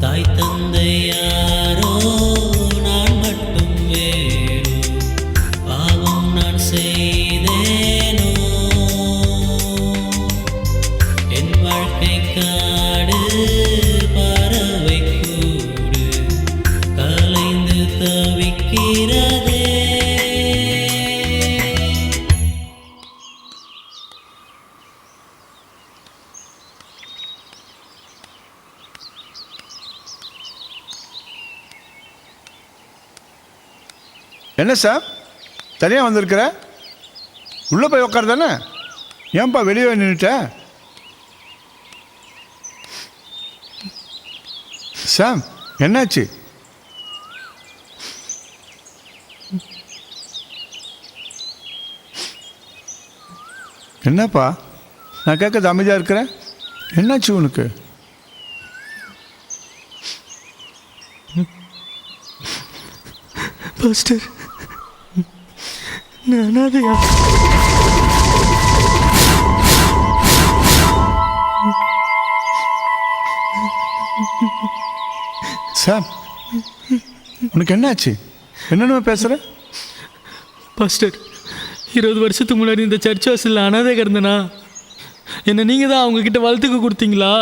தாய் தந்தை யாரோ நான் மட்டும் என்ன சார் தனியாக வந்திருக்கிற? உள்ளே போய் உட்கார் தானே, ஏன்பா வெளியே நின்றுட்ட? சாம் என்னாச்சு? என்னப்பா நான் கேட்கறது அமைதியாக இருக்கிறேன், என்னாச்சு உனக்கு? பாஸ்டர் நான் அனாதையா? சாம் உனக்கு என்னாச்சு? என்னென்ன பேசுகிற? பாஸ்டர் 20 வருஷத்துக்கு முன்னாடி இந்த சர்ச் ஹாஸ்டலில் அனாதை கிடந்தனா, என்ன நீங்கள் தான் அவங்கக்கிட்ட வளர்த்துக்கு கொடுத்தீங்களா?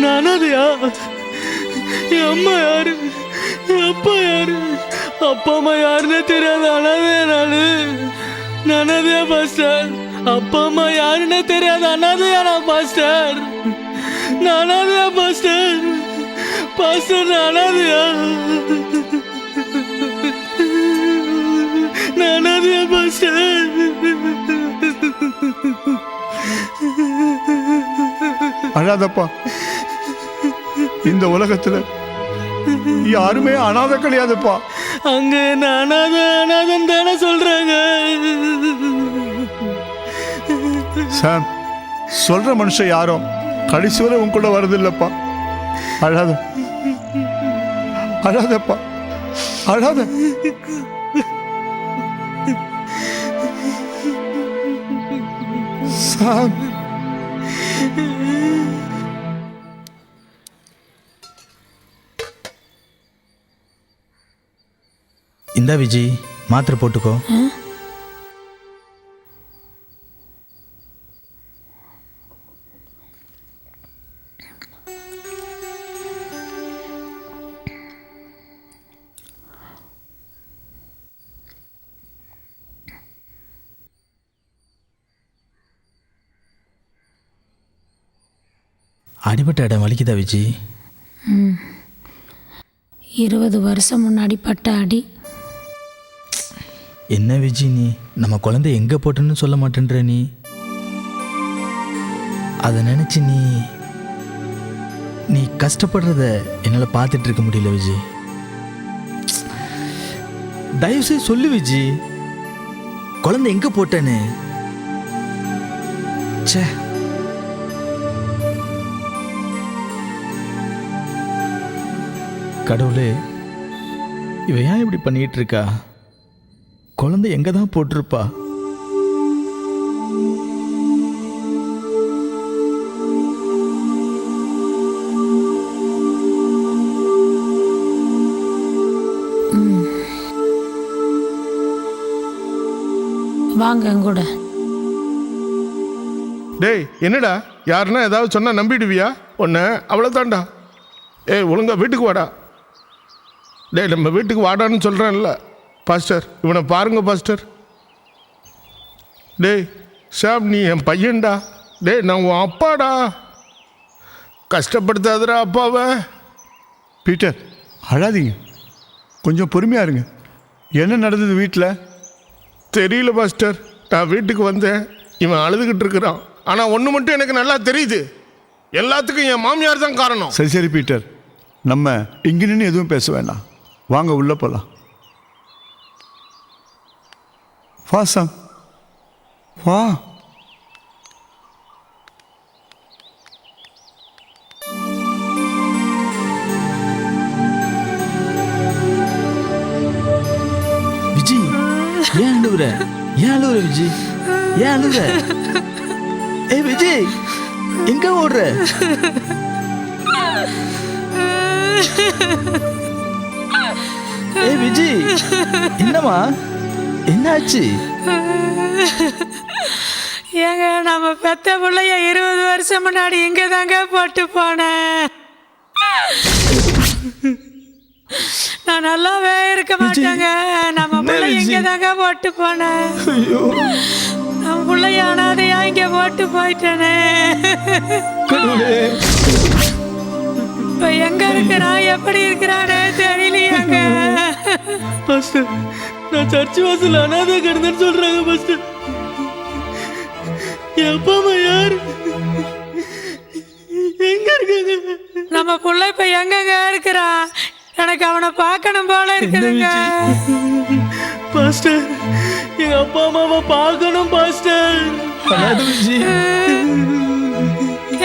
நான் அனாதையா? என் அம்மா யாரு, என் அப்பா யாரு, அப்பா அம்மா யாருன்னே தெரியாத அனாதையா நான் அனாதையா பாஸ்டர்? அப்பா அம்மா யாருன்னே தெரியாத அனாதையா நான் பாஸ்டர்? நான் அனாதையா பாஸ்டர்? பாஸ்டர் நான் அனாதையா? நான் அனாதையா பாஸ்டர்? அழாதப்பா, இந்த உலகத்துல யாருமே அனாதை கிடையாதுப்பா. அங்க என்ன அனாதன் தானே சொல்றாங்க. சாம் சொல்ற மனுஷன் யாரும் கடைசி வரை உன் கூட வரதில்லப்பா. அழாத அழாதப்பா, அழாத. சாம் இந்தா விஜி, மாத்திரை போட்டுக்கோ. அடிபட்ட இடம் வலிக்குதா விஜி? 20 வருஷம் முன்னாடி பட்ட அடி. என்ன விஜி நீ நம்ம குழந்தை எங்கே போட்டேன்னு சொல்ல மாட்டேன்ற நீ? அதை நினச்சி நீ கஷ்டப்படுறத என்னால் பார்த்துட்டு இருக்க முடியல விஜி. தயவுசெய்து சொல்லு விஜி, குழந்தை எங்கே போட்டேன்னு. சே, கடவுளே, இவ ஏன் இப்படி பண்ணிட்டு இருக்கா? குழந்தை எங்க தான் போட்டிருப்பா? வாங்க கூட. டேய் என்னடா, யாருன்னா ஏதாவது சொன்னா நம்பிடுவியா? ஒன்று அவ்வளோதான்டா. ஏய் ஒழுங்கா வீட்டுக்கு வாடா. டேய் நம்ம வீட்டுக்கு வாடான்னு சொல்கிறேன்ல. பாஸ்டர் இவனை பாருங்க பாஸ்டர். டேய் ஷாப், நீ என் பையன்டா. டேய் நான் உன் அப்பாடா. கஷ்டப்படுத்தாதடா அப்பாவை. பீட்டர் அழாதீங்க, கொஞ்சம் பொறுமையாக இருங்க. என்ன நடந்தது வீட்டில்? தெரியல பாஸ்டர், நான் வீட்டுக்கு வந்தேன், இவன் அழுதுகிட்டு இருக்கிறான். ஆனால் ஒன்று மட்டும் எனக்கு நல்லா தெரியுது, எல்லாத்துக்கும் என் மாமியார் தான் காரணம். சரி சரி பீட்டர், நம்ம இங்கே நின்று எதுவும் பேச வேண்டாம், வாங்க உள்ளே போகலாம். வா சாம், வா. விஜி ஏன் அழுவுற? ஏன் அழுவுற விஜி? ஏன் அழுவுற? ஏ விஜி எங்க ஓடுற? ஏ விஜி என்னம்மா, என்னாச்சு? ஏங்க நம்ம பெத்த பிள்ளைய 20 வருஷம் முன்னாடி இங்க தாங்க போட்டு போனேன். நான் நல்லாவே இருக்க மாட்டேங்க. நம்ம பிள்ளை இங்க தாங்க போட்டு போனேன். நம்ம பிள்ளைய அனாதையா இங்க போட்டு போயிட்டேனே. இப்ப எங்க இருக்கிறான் எப்படி இருக்கிறானே தெரியலையாங்க. பாஸ்டர், நான் சர்ச் வாசல் அனாதை கிடந்தேன்னு சொல்றாங்க பாஸ்டர். என் அப்பா அம்மா யாரு, எங்க இருக்காங்க? நம்ம புள்ள இப்ப எங்கங்க இருக்கிறான்? எனக்கு அவனை பார்க்கணும் போல இருக்குதுங்க. பாஸ்டர், எங்க அப்பா அம்மாவை பார்க்கணும் பாஸ்டர்.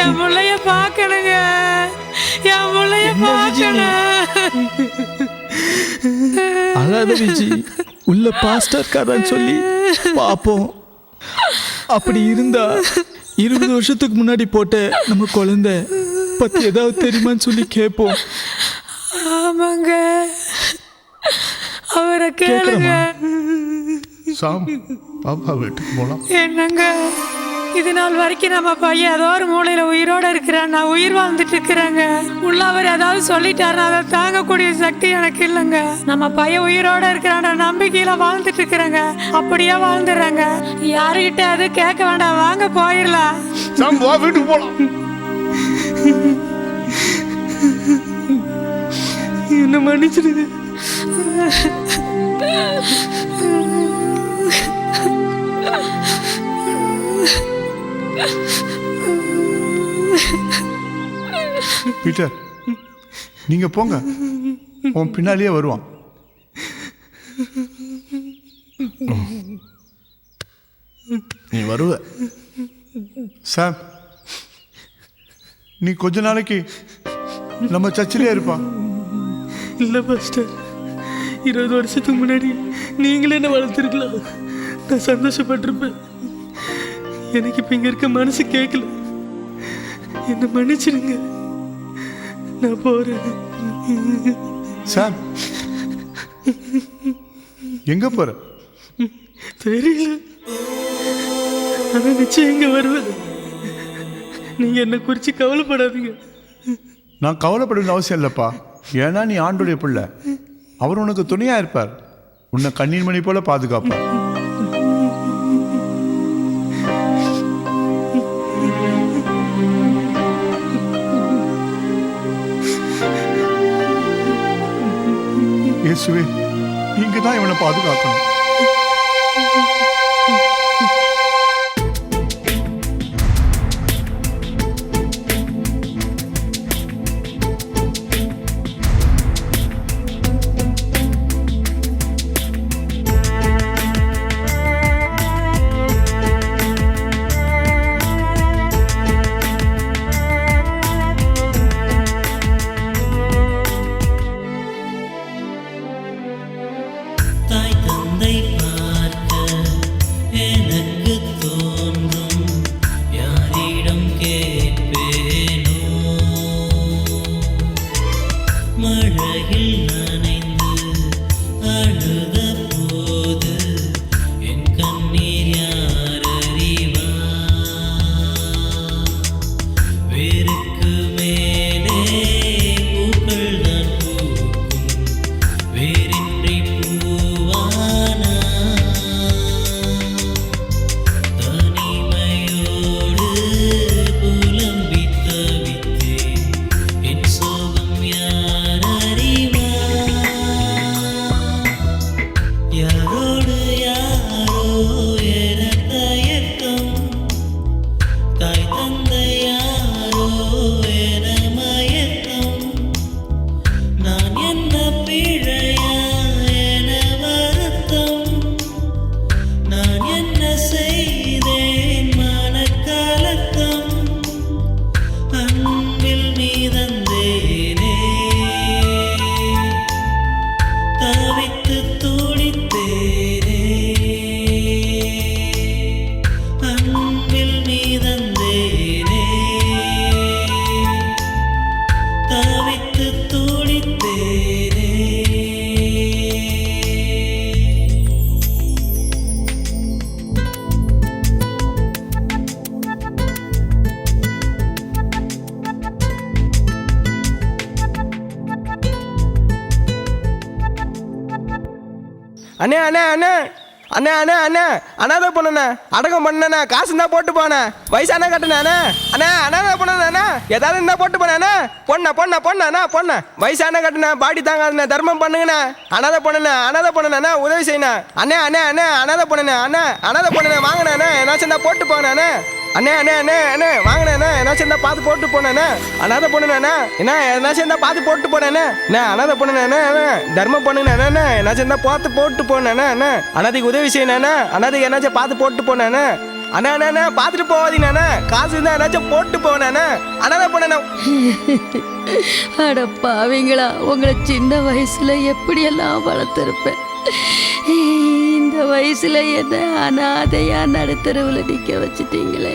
என் பிள்ளைய பார்க்கணுங்க, என் பிள்ளைய பார்க்கணும். அழாத விஜி, உள்ள பாஸ்டர் காரன்னு சொல்லி பாப்போம். அப்படி இருந்தா 20 வருஷத்துக்கு முன்னாடி போட்ட நம்ம குழந்தை பத்தி ஏதாவது தெரியுமான்னு சொல்லி கேட்போம். ஆமாங்க, அவரை கேளுங்க. சாம், பாப்பா வீட்டுக்கு போலாம். என்னங்க, இது நாள் வரைக்கும் நம்ம பையன் ஏதோ ஒரு மூலையில உயிரோட இருக்கிறான், நான் உயிர் வாழ்ந்துட்டு இருக்கிறேங்க. உள்ள அவர் ஏதாவது சொல்லிட்டாருன்னா அதை தாங்கக்கூடிய சக்தி எனக்கு இல்லைங்க. நம்ம பையன் உயிரோட இருக்கிறான்ற நம்பிக்கையில வாழ்ந்துட்டு இருக்கிறேங்க. அப்படியே வாழ்ந்துடுறாங்க. யாருகிட்ட அது கேட்க வேண்டாம், வாங்க போயிடலாம். சாம், வா வீட்டுக்கு போலாம். என்ன மன்னிச்சிடுங்க. பீட்டர், நீங்க போங்க, உன் பின்னாலேயே வருவான். நீ வருவ. சாம், நீ கொஞ்ச நாளைக்கு நம்ம சர்ச்சிலே இருப்பான். இல்லை பாஸ்டர், 20 வருஷத்துக்கு முன்னாடி நீங்களே என்ன வளர்த்துருக்கலாம், நான் சந்தோஷப்பட்டிருப்பேன். எனக்கு இப்போ இங்கே இருக்க மனசு கேட்கல. என்னை மன்னிச்சிடுங்க, நான் போகிறேன். சாம், எங்க போற? தெரியல, ஆனால் நிச்சயம் இங்கே வருவேன். நீங்கள் என்னை குறித்து கவலைப்படாதீங்க. நான் கவலைப்பட வேண்டிய அவசியம் இல்லைப்பா. ஏன்னா நீ ஆண்டுடைய பிள்ளை. அவர் உனக்கு துணையா இருப்பார், உன்னை கண்ணீர் மணி போல பாதுகாப்பார். இயேசுவே, நீங்க தான் இவனை பாதுகாக்கணும். அண்ணே அண்ணே அண்ணே அண்ணே அண்ணே அண்ணே அனாதை பொண்ணுண்ணே அடக்கம் பண்ணண்ணே காசு இருந்தா போட்டு போனே வயசான கட்டுனே அண்ணே அண்ணே அனாதை பொண்ணு ஏதாவது இருந்தா போட்டு போனே பொண்ண வயசான கட்டுனே பாடி தாங்காதுண்ணே தர்மம் பண்ணுங்கண்ணே அனாதை பொண்ணுண்ணே உதவி செய்யணும் அண்ணே அண்ணே அண்ணே அனாதை பொண்ணுண்ணே வாங்கினே என்ன இருந்தா போட்டு போனே அண்ணே அண்ணே அண்ணே அண்ணே வாங்கினே என்ன சேர்ந்தா பார்த்து போட்டு போனேண்ணே அனாதை பொண்ணுண்ணே என்ன சேர்ந்தா பார்த்து போட்டு போனேண்ணே அனாதை பொண்ணுண்ணே தர்மம் பண்ணுண்ணே என்ன சேர்ந்தா பார்த்து போட்டு போனேண்ணே அனாதைக்கு உதவி செய்யணே அனாதைக்கு என்னாச்சும் பார்த்து போட்டு போனேண்ணே அண்ணா அண்ணா பார்த்துட்டு போவாதீங்கண்ணே காசு இருந்தா என்னாச்சும் போட்டு போனேண்ணே அனாதை பொண்ணு அட பாவிங்களா, உங்களை சின்ன வயசுல எப்படியெல்லாம் வளர்த்துருப்பேன். இந்த வயசுல என்ன அனாதையா நடுத்தரவுல நிக்க வச்சிட்டீங்களே.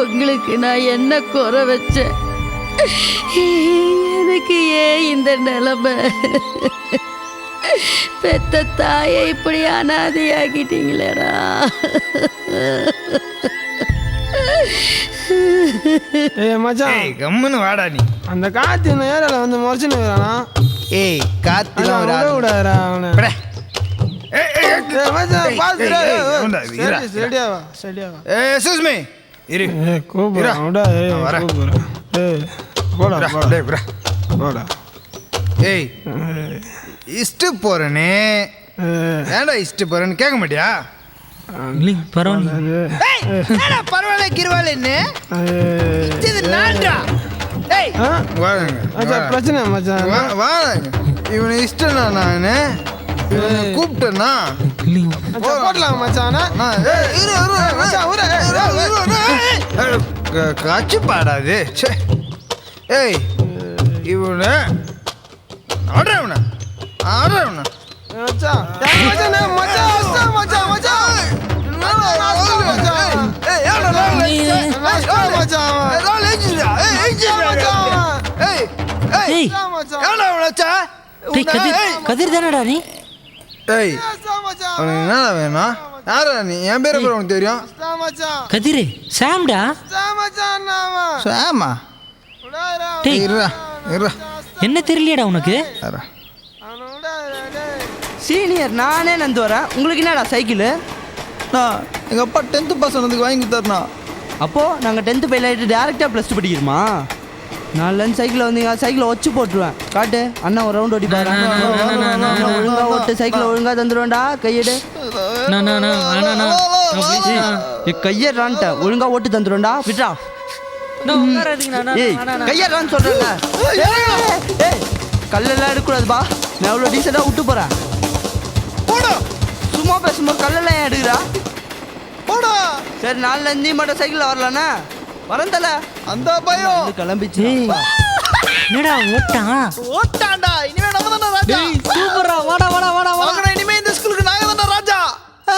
உங்களுக்கு நான் என்ன குறை வச்சேன்? எனக்கு ஏன் இந்த நிலைமை? பெத்த தாயை இப்படி அனாதையாக்கிட்டீங்களேடா. மச்சான் கம்முன்னு வாடா நீ. அந்த காத்து இந்த ஏரியால வந்து முறைச்சுன்னு இருக்கிறானா? ஏய் காத்து விடாதா அவனை. ஏய் இஷ்டு போறேனே ஏன்டா இஷ்டு போறேன்னு கேட்க மாட்டியா? பரவாயில்ல கிருவாயில்ல பிரச்சனை மச்சான் வாங்க இவனை இஷ்டனா நான் கூப்பிட்டேன்னா போடலாம் மச்சானா. காட்சி பாடாது. ஏய் இவனை ஆடுறவன கதிர் தானடா நீ? ஏய் உனக்கு என்னடா வேணும்? யாரா நீ? என் பேரை கூட உனக்கு தெரியும். கதிர் சாம்டா. சாமா என்ன தெரியலையடா உனக்கு? சீனியர் நானே நந்து வரேன். உங்களுக்கு என்னடா சைக்கிள்? எங்கள் அப்பா 10th பாஸ் ஆனதுக்கு வாங்கி தரண்ணா. அப்போது நாங்கள் 10th ஃபெயில் ஆகிட்டு டேரெக்டாக +2 படிக்கிறோமா? நாலுலேருந்து சைக்கிளை வந்தீங்க, சைக்கிளை வச்சு போட்டுருவேன். காட்டு அண்ணா ஒரு ரவுண்ட் ஓட்டி பாரு. ஒழுங்காக ஓட்டு, சைக்கிளை ஒழுங்காக தந்துடுவேன்டா. கையெடு. கையேறான்ட்ட ஒழுங்காக ஓட்டு தந்துடுவேன்டா. விட்ரா. ஏய் கையேறான்னு சொல்கிறேன்ல. ஏய் கல்லெல்லாம் எடுக்கக்கூடாதுப்பா. நான் எவ்வளோ டீசெண்டாக விட்டு போகிறேன். சும்மா பேசும்போது கல்லெல்லாம் ஏன் எடுக்கிறா? போடா. சரி நாலுலேருந்து நீ மட்டும் சைக்கிளில் வரலாண்ணா. வரந்தல அந்த பயம் கிளம்பிச்சு. என்னடா ஓட்டான்டா. இனிமே நம்ம தான ராஜா. சூப்பரா. வாடா வாடா வாடா வாடா. இனிமே இந்த ஸ்கூலுக்கு நாங்க தான ராஜா.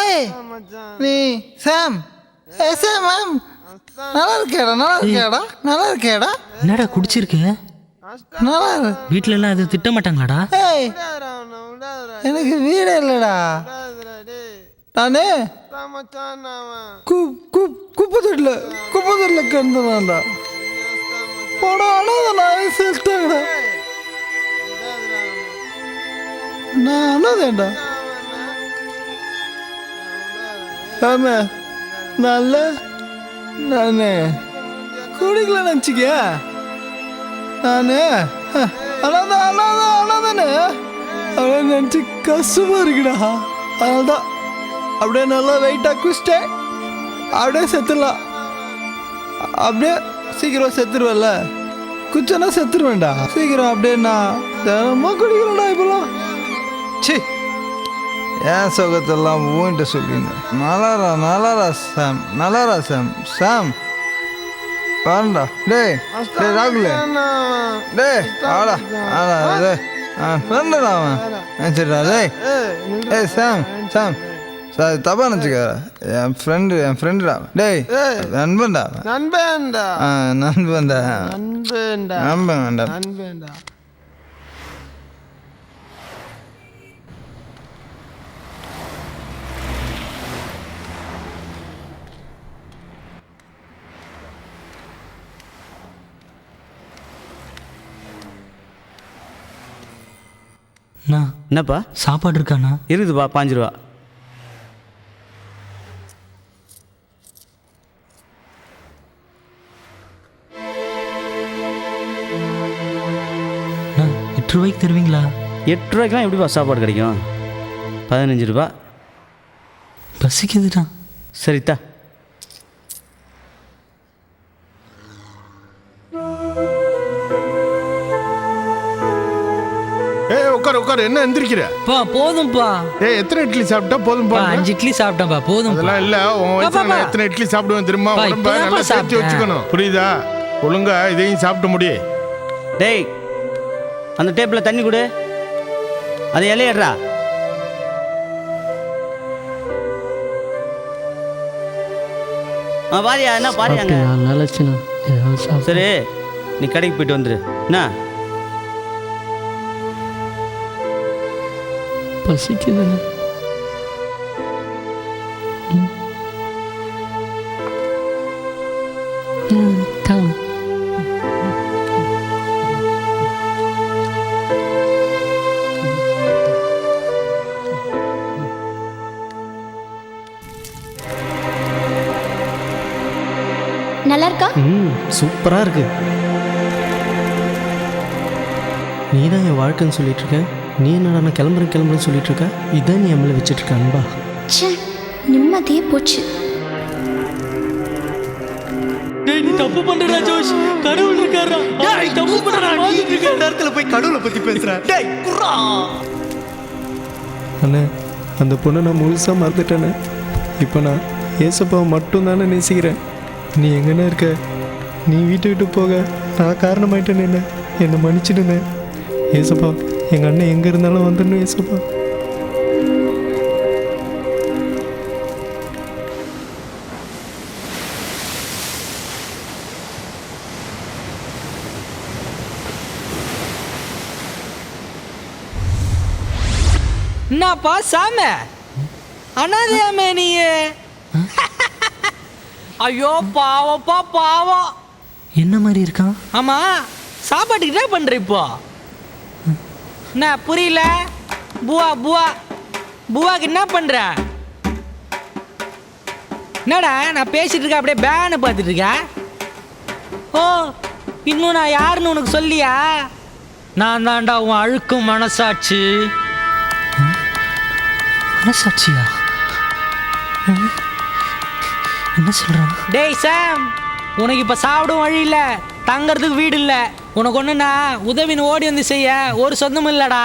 ஏய் நீ சாம் சாம் நல்லா இருக்கேடா. என்னடா குடிச்சிருக்க? வீட்டுல எல்லாம் அது திட்ட மாட்டாங்களாடா? எனக்கு வீடே இல்லடா. நானே குப்பை தொட்டில கிடந்தான்டா. போடா நான் செத்தாங்கடா. நான் அண்ணாதேன்டா. ஆமா நல்ல நானே குடிக்கல நினச்சிக்க. நானே அண்ணாதானே அவனை நினச்சி கஷ்டமா இருக்குடா. அதனால்தான் அப்படியே நல்லா வெயிட்டாக குடிச்சிட்டேன். அப்படியே செத்துடலாம். அப்படியே சீக்கிரம் செத்துருவேன்ல. குச்சனா செத்துருவேன்டா சீக்கிரம். அப்படியே நான் தினமும் குடிக்கிறேன்டா இப்பெல்லாம். சி ஏன் சுகத்தெல்லாம் ஊன்ட்டு சொல்லிங்க. நல்லாரா சாம் பாருடா. டேய் ராகுல டேய் ஆடா ஃப்ரெண்டுடா அவன் நினச்சிடா. டேய் சாம் தப்பா நினச்சிக்க. என் ஃப்ரெண்டுடா. டேய் நண்பன்டா. அண்ணா என்னப்பா சாப்பாடு இருக்காண்ணா? இருக்குதுப்பா 5 ரூபா. அண்ணா 8 ரூபாய்க்கு தருவீங்களா? 8 ரூபாய்க்குலாம் எப்படிப்பா சாப்பாடு கிடைக்கும்? 15 ரூபா. பசிக்குதுண்ணா. சரித்தா. ஏய் உட்காரு உட்காரு, என்ன எந்திரிக்கிற? பா போதும்பா. ஏய் எத்தனை இட்லி சாப்பிட்டா போதும்பா? 5 இட்லி சாப்பிட்டேன்ப்பா, போதும். அதெல்லாம் இல்ல, உன் வயசுல நான் எத்தனை இட்லி சாப்பிடுவேன் தெரியுமா? பா, உடம்ப இப்பதான்ப்பா நல்லா சேர்த்து சாப்பிட்டேன். வச்சுக்கணும், புரியுதா? ஒழுங்கா இதையும் சாப்பிட்டு முடியே. டேய் அந்த டேப்பில் தண்ணி கொடு, அது இலையடுறா. பாரியா என்ன பாரியாங்க. சரி நீ கடைக்கு போயிட்டு வந்துரு. என்ன பசிக்குதுண்ணா. நல்லா இருக்கா? சூப்பராக இருக்கு. நீ தான் என் வாழ்க்கைன்னு சொல்லிட்டு இருக்க. நீ என்னடா நான் கிளம்புறேன்னு சொல்லிட்டு இருக்க. இதான் நீ எம்எல்ஏ வச்சுட்டு இருக்க அன்பா. ச்சே, நிம்மதியே போச்சு. டேய் நீ தப்பு பண்றடா ஜோஷ். கடவுள் இருக்காரா? டேய் தப்பு பண்றடா. நீ இந்த நேரத்துல போய் கடவுளை பத்தி பேசுற. டேய் குர்ரா. அண்ணே அந்த பொண்ணை நான் முழுசாக மறந்துட்டேண்ணே. இப்போ நான் ஏசப்பாவை மட்டும் தானே நேசிக்கிறேன். நீ எங்கண்ணே இருக்க? நீ வீட்டை விட்டு போக நான் காரணமாயிட்டேன்னு என்னை மன்னிச்சிடுண்ணே. ஏசப்பா எங்கள் அண்ணன் எங்கே இருந்தாலும் வந்துடணும் ஏசப்பா. என்னப்பா சாம அனாதையாமே நீ? ஐயோ பாவப்பா பாவம். என்ன மாதிரி இருக்கான்? ஆமா சாப்பாட்டுக்கு என்ன பண்ற இப்போ? என்ன புரியல? புவாக்கு என்ன பண்ற? என்னடா நான் பேசிட்டு இருக்க அப்படியே பேனை பார்த்துட்டு இருக்க? ஓ இன்னும் நான் யாருன்னு உனக்கு சொல்லியா? நான் தான்டா உன் அழுக்கும் மனசாட்சி. மனசாட்சியா? என்ன சொல்றான்? டேய் சாம், உனக்கு இப்ப சாப்பிடும் வழி இல்ல, தங்கறதுக்கு வீடு இல்ல. உனக்கு ஒண்ணுனா உதவின்னு ஓடி வந்து செய்ய ஒரு சொந்தமும் இல்லடா.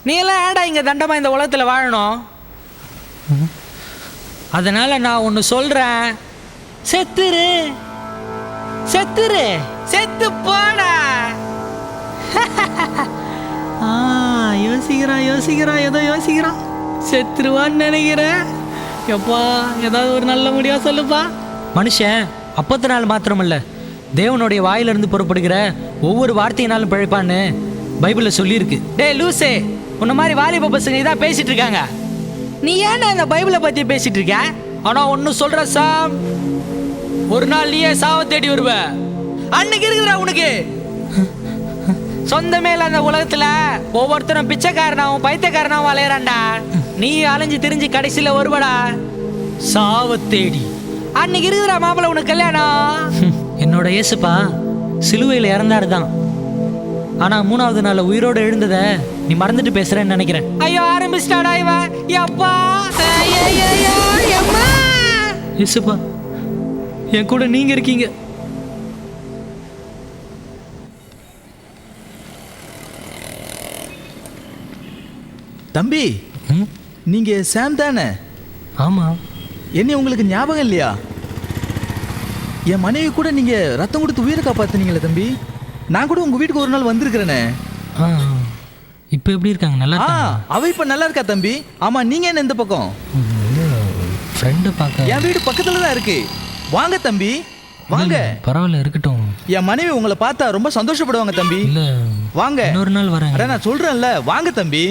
நீ எல்லாம் ஏடா இங்க தண்டமா இந்த உலகத்துல வாழணும்? அதனால நான் ஒன்னு சொல்றேன், செத்துரு செத்துரு செத்து போடா. யோசிக்கிறான் ஏதோ யோசிக்கிறான். செத்துருவான்னு நினைக்கிறேன். எப்பா ஏதாவது ஒரு நல்ல முடிவா சொல்லுப்பா. மனுஷன் 40 நாள் மாத்திரமல்ல, தேவனுடைய வாயிலிருந்து புறப்படுகிற ஒவ்வொரு வார்த்தையினாலும் பிழைப்பான்னு பைபிள்ல சொல்லியிருக்கு. டேய் லூசே, உன்ன மாதிரி வாலிப பசங்க இதான் பேசிட்டு இருக்காங்க. நீ ஏன்னா இந்த பைபிளை பத்தி பேசிட்டு இருக்க? ஆனா ஒன்னு சொல்ற சாம், ஒரு நாள் நீயே சாவ தேடி வருவ. அன்னைக்கு இருக்குதுடா உனக்கு சொந்தமே இல்ல. அந்த உலகத்துல ஒவ்வொருத்தரும் பிச்சைக்காரனாவும் பைத்தியக்காரனாவும் அலையறான்டா. நீ அலைஞ்சு திரிஞ்சு கடைசியில வருவடா சாவ தேடி. அன்னைக்கு இருக்குதுடா மாப்பிள்ள உனக்கு கல்யாணம். என்னோட இயேசுப்பா சிலுவையில் இறந்தாரு தான், ஆனா 3வது நாள்ல உயிரோட எழுந்தத நீ மறந்துட்டு பேசுறேன்னு நினைக்கிறேன். ஐயோ ஆரம்பிச்சிட்டாடா இவன். அப்பா இயேசுப்பா என் கூட நீங்க இருக்கீங்க. தம்பி நீங்க சாம் தானே? ஆமா. என்ன உங்களுக்கு ஞாபகம் இல்லையா? என் மனைவி கூட நீங்க ரத்தம் கொடுத்து உயிரை காப்பாத்துனீங்களே தம்பி. நான் கூட உங்க வீட்டுக்கு ஒரு நாள் வந்திருக்கிறேனே. இப்போ எப்படி இருக்காங்க? நல்லா அவ இப்ப நல்லா இருக்கா தம்பி. ஆமா நீங்க என்ன இந்த பக்கம்? ஃப்ரெண்டு பார்க்க என் வீடு பக்கத்துல தான் இருக்கு. வாங்க தம்பி வாங்க. பரவாயில்ல இருக்கட்டும். என் மனைவி உங்களை பார்த்தா ரொம்ப சந்தோஷப்படுவாங்க தம்பி. இல்ல வாங்க இன்னொரு நாள் வரேன். அட நான் சொல்றேன்ல, வாங்க தம்பி.